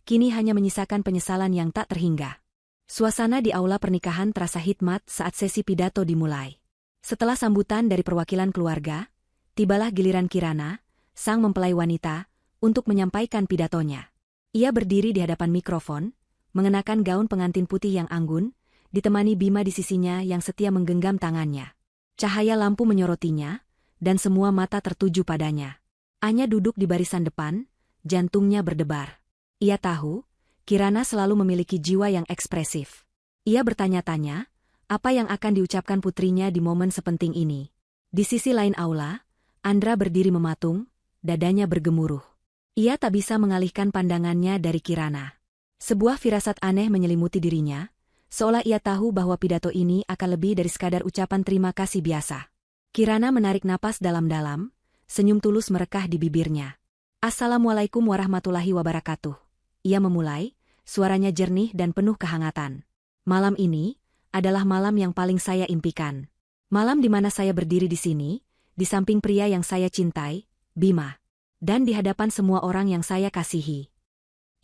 kini hanya menyisakan penyesalan yang tak terhingga. Suasana di aula pernikahan terasa hikmat saat sesi pidato dimulai. Setelah sambutan dari perwakilan keluarga, tibalah giliran Kirana, sang mempelai wanita, untuk menyampaikan pidatonya. Ia berdiri di hadapan mikrofon, mengenakan gaun pengantin putih yang anggun, ditemani Bima di sisinya yang setia menggenggam tangannya. Cahaya lampu menyorotinya, dan semua mata tertuju padanya. Anya duduk di barisan depan, jantungnya berdebar. Ia tahu, Kirana selalu memiliki jiwa yang ekspresif. Ia bertanya-tanya, apa yang akan diucapkan putrinya di momen sepenting ini. Di sisi lain aula, Andra berdiri mematung, dadanya bergemuruh. Ia tak bisa mengalihkan pandangannya dari Kirana. Sebuah firasat aneh menyelimuti dirinya, seolah ia tahu bahwa pidato ini akan lebih dari sekadar ucapan terima kasih biasa. Kirana menarik napas dalam-dalam, senyum tulus merekah di bibirnya. Assalamualaikum warahmatullahi wabarakatuh. Ia memulai, suaranya jernih dan penuh kehangatan. Malam ini adalah malam yang paling saya impikan. Malam di mana saya berdiri di sini, di samping pria yang saya cintai, Bima. Dan di hadapan semua orang yang saya kasihi.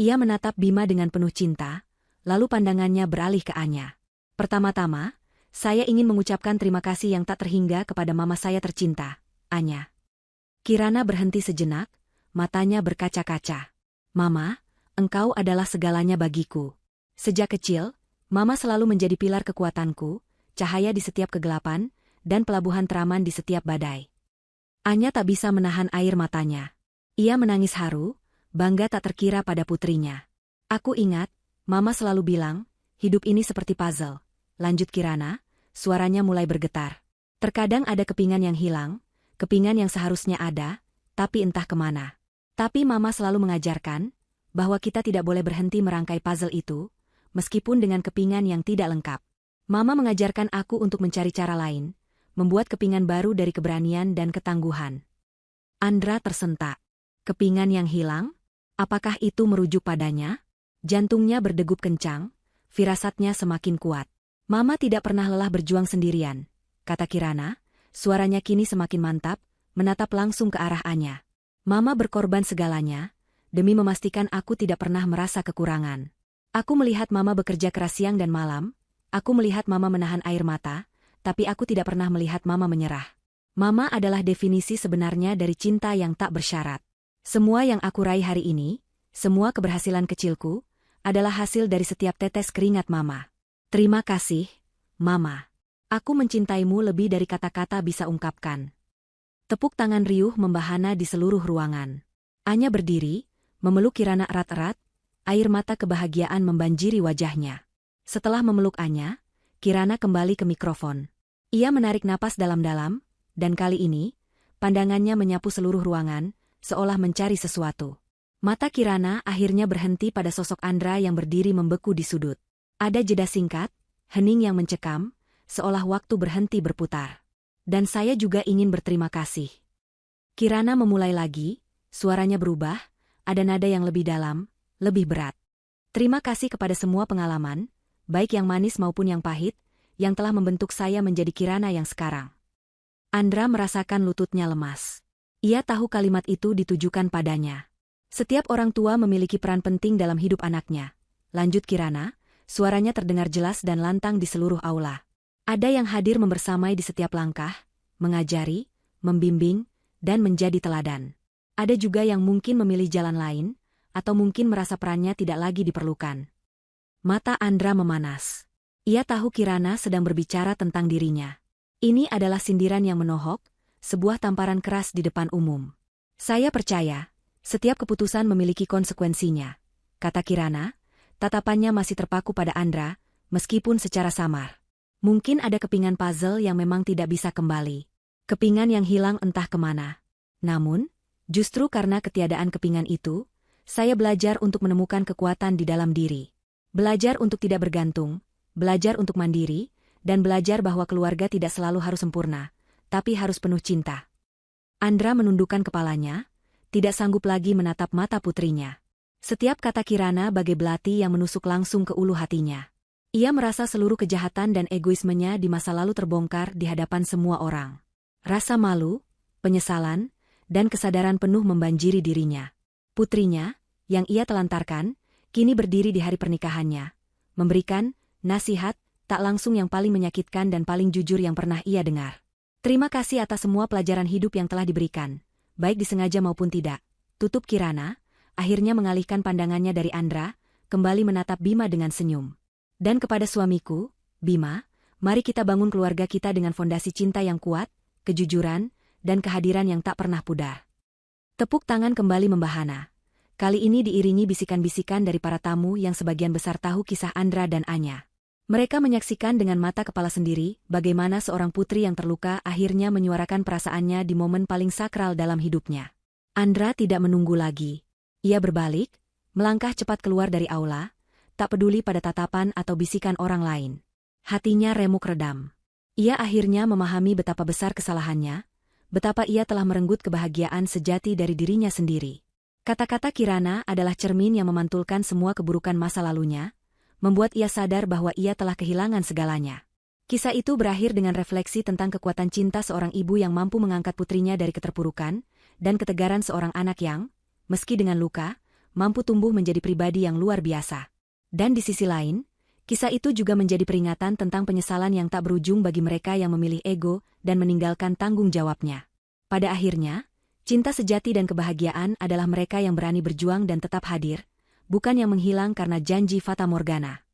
Ia menatap Bima dengan penuh cinta, lalu pandangannya beralih ke Anya. Pertama-tama, saya ingin mengucapkan terima kasih yang tak terhingga kepada mama saya tercinta, Anya. Kirana berhenti sejenak, matanya berkaca-kaca. Mama, engkau adalah segalanya bagiku. Sejak kecil, mama selalu menjadi pilar kekuatanku, cahaya di setiap kegelapan, dan pelabuhan teraman di setiap badai. Anya tak bisa menahan air matanya. Ia menangis haru, bangga tak terkira pada putrinya. Aku ingat, mama selalu bilang, hidup ini seperti puzzle. Lanjut Kirana, suaranya mulai bergetar. Terkadang ada kepingan yang hilang, kepingan yang seharusnya ada, tapi entah kemana. Tapi mama selalu mengajarkan, bahwa kita tidak boleh berhenti merangkai puzzle itu, meskipun dengan kepingan yang tidak lengkap. Mama mengajarkan aku untuk mencari cara lain, membuat kepingan baru dari keberanian dan ketangguhan. Andra tersentak. Kepingan yang hilang? Apakah itu merujuk padanya? Jantungnya berdegup kencang, firasatnya semakin kuat. Mama tidak pernah lelah berjuang sendirian, kata Kirana, suaranya kini semakin mantap, menatap langsung ke arah Anya. Mama berkorban segalanya, demi memastikan aku tidak pernah merasa kekurangan. Aku melihat mama bekerja keras siang dan malam, aku melihat mama menahan air mata, tapi aku tidak pernah melihat mama menyerah. Mama adalah definisi sebenarnya dari cinta yang tak bersyarat. Semua yang aku raih hari ini, semua keberhasilan kecilku, adalah hasil dari setiap tetes keringat mama. Terima kasih, mama. Aku mencintaimu lebih dari kata-kata bisa ungkapkan. Tepuk tangan riuh membahana di seluruh ruangan. Anya berdiri, memeluk Kirana erat-erat, air mata kebahagiaan membanjiri wajahnya. Setelah memeluk Anya, Kirana kembali ke mikrofon. Ia menarik napas dalam-dalam, dan kali ini, pandangannya menyapu seluruh ruangan, seolah mencari sesuatu. Mata Kirana akhirnya berhenti pada sosok Andra yang berdiri membeku di sudut. Ada jeda singkat, hening yang mencekam, seolah waktu berhenti berputar. Dan saya juga ingin berterima kasih. Kirana memulai lagi, suaranya berubah, ada nada yang lebih dalam, lebih berat. Terima kasih kepada semua pengalaman, baik yang manis maupun yang pahit, yang telah membentuk saya menjadi Kirana yang sekarang. Andra merasakan lututnya lemas. Ia tahu kalimat itu ditujukan padanya. Setiap orang tua memiliki peran penting dalam hidup anaknya. Lanjut Kirana, suaranya terdengar jelas dan lantang di seluruh aula. Ada yang hadir membersamai di setiap langkah, mengajari, membimbing, dan menjadi teladan. Ada juga yang mungkin memilih jalan lain, atau mungkin merasa perannya tidak lagi diperlukan. Mata Andra memanas. Ia tahu Kirana sedang berbicara tentang dirinya. Ini adalah sindiran yang menohok, sebuah tamparan keras di depan umum. Saya percaya, setiap keputusan memiliki konsekuensinya, kata Kirana, tatapannya masih terpaku pada Andra, meskipun secara samar. Mungkin ada kepingan puzzle yang memang tidak bisa kembali. Kepingan yang hilang entah kemana. Namun, justru karena ketiadaan kepingan itu, saya belajar untuk menemukan kekuatan di dalam diri. Belajar untuk tidak bergantung, belajar untuk mandiri, dan belajar bahwa keluarga tidak selalu harus sempurna, tapi harus penuh cinta. Andra menundukkan kepalanya, tidak sanggup lagi menatap mata putrinya. Setiap kata Kirana bagai belati yang menusuk langsung ke ulu hatinya. Ia merasa seluruh kejahatan dan egoismenya di masa lalu terbongkar di hadapan semua orang. Rasa malu, penyesalan, dan kesadaran penuh membanjiri dirinya. Putrinya, yang ia telantarkan, kini berdiri di hari pernikahannya, memberikan nasihat tak langsung yang paling menyakitkan dan paling jujur yang pernah ia dengar. Terima kasih atas semua pelajaran hidup yang telah diberikan, baik disengaja maupun tidak. Tutup Kirana, akhirnya mengalihkan pandangannya dari Andra, kembali menatap Bima dengan senyum. Dan kepada suamiku, Bima, mari kita bangun keluarga kita dengan fondasi cinta yang kuat, kejujuran, dan kehadiran yang tak pernah pudar. Tepuk tangan kembali membahana. Kali ini diiringi bisikan-bisikan dari para tamu yang sebagian besar tahu kisah Andra dan Anya. Mereka menyaksikan dengan mata kepala sendiri bagaimana seorang putri yang terluka akhirnya menyuarakan perasaannya di momen paling sakral dalam hidupnya. Andra tidak menunggu lagi. Ia berbalik, melangkah cepat keluar dari aula, tak peduli pada tatapan atau bisikan orang lain. Hatinya remuk redam. Ia akhirnya memahami betapa besar kesalahannya, betapa ia telah merenggut kebahagiaan sejati dari dirinya sendiri. Kata-kata Kirana adalah cermin yang memantulkan semua keburukan masa lalunya, membuat ia sadar bahwa ia telah kehilangan segalanya. Kisah itu berakhir dengan refleksi tentang kekuatan cinta seorang ibu yang mampu mengangkat putrinya dari keterpurukan, dan ketegaran seorang anak yang, meski dengan luka, mampu tumbuh menjadi pribadi yang luar biasa. Dan di sisi lain, kisah itu juga menjadi peringatan tentang penyesalan yang tak berujung bagi mereka yang memilih ego dan meninggalkan tanggung jawabnya. Pada akhirnya, cinta sejati dan kebahagiaan adalah mereka yang berani berjuang dan tetap hadir, bukan yang menghilang karena janji fata morgana.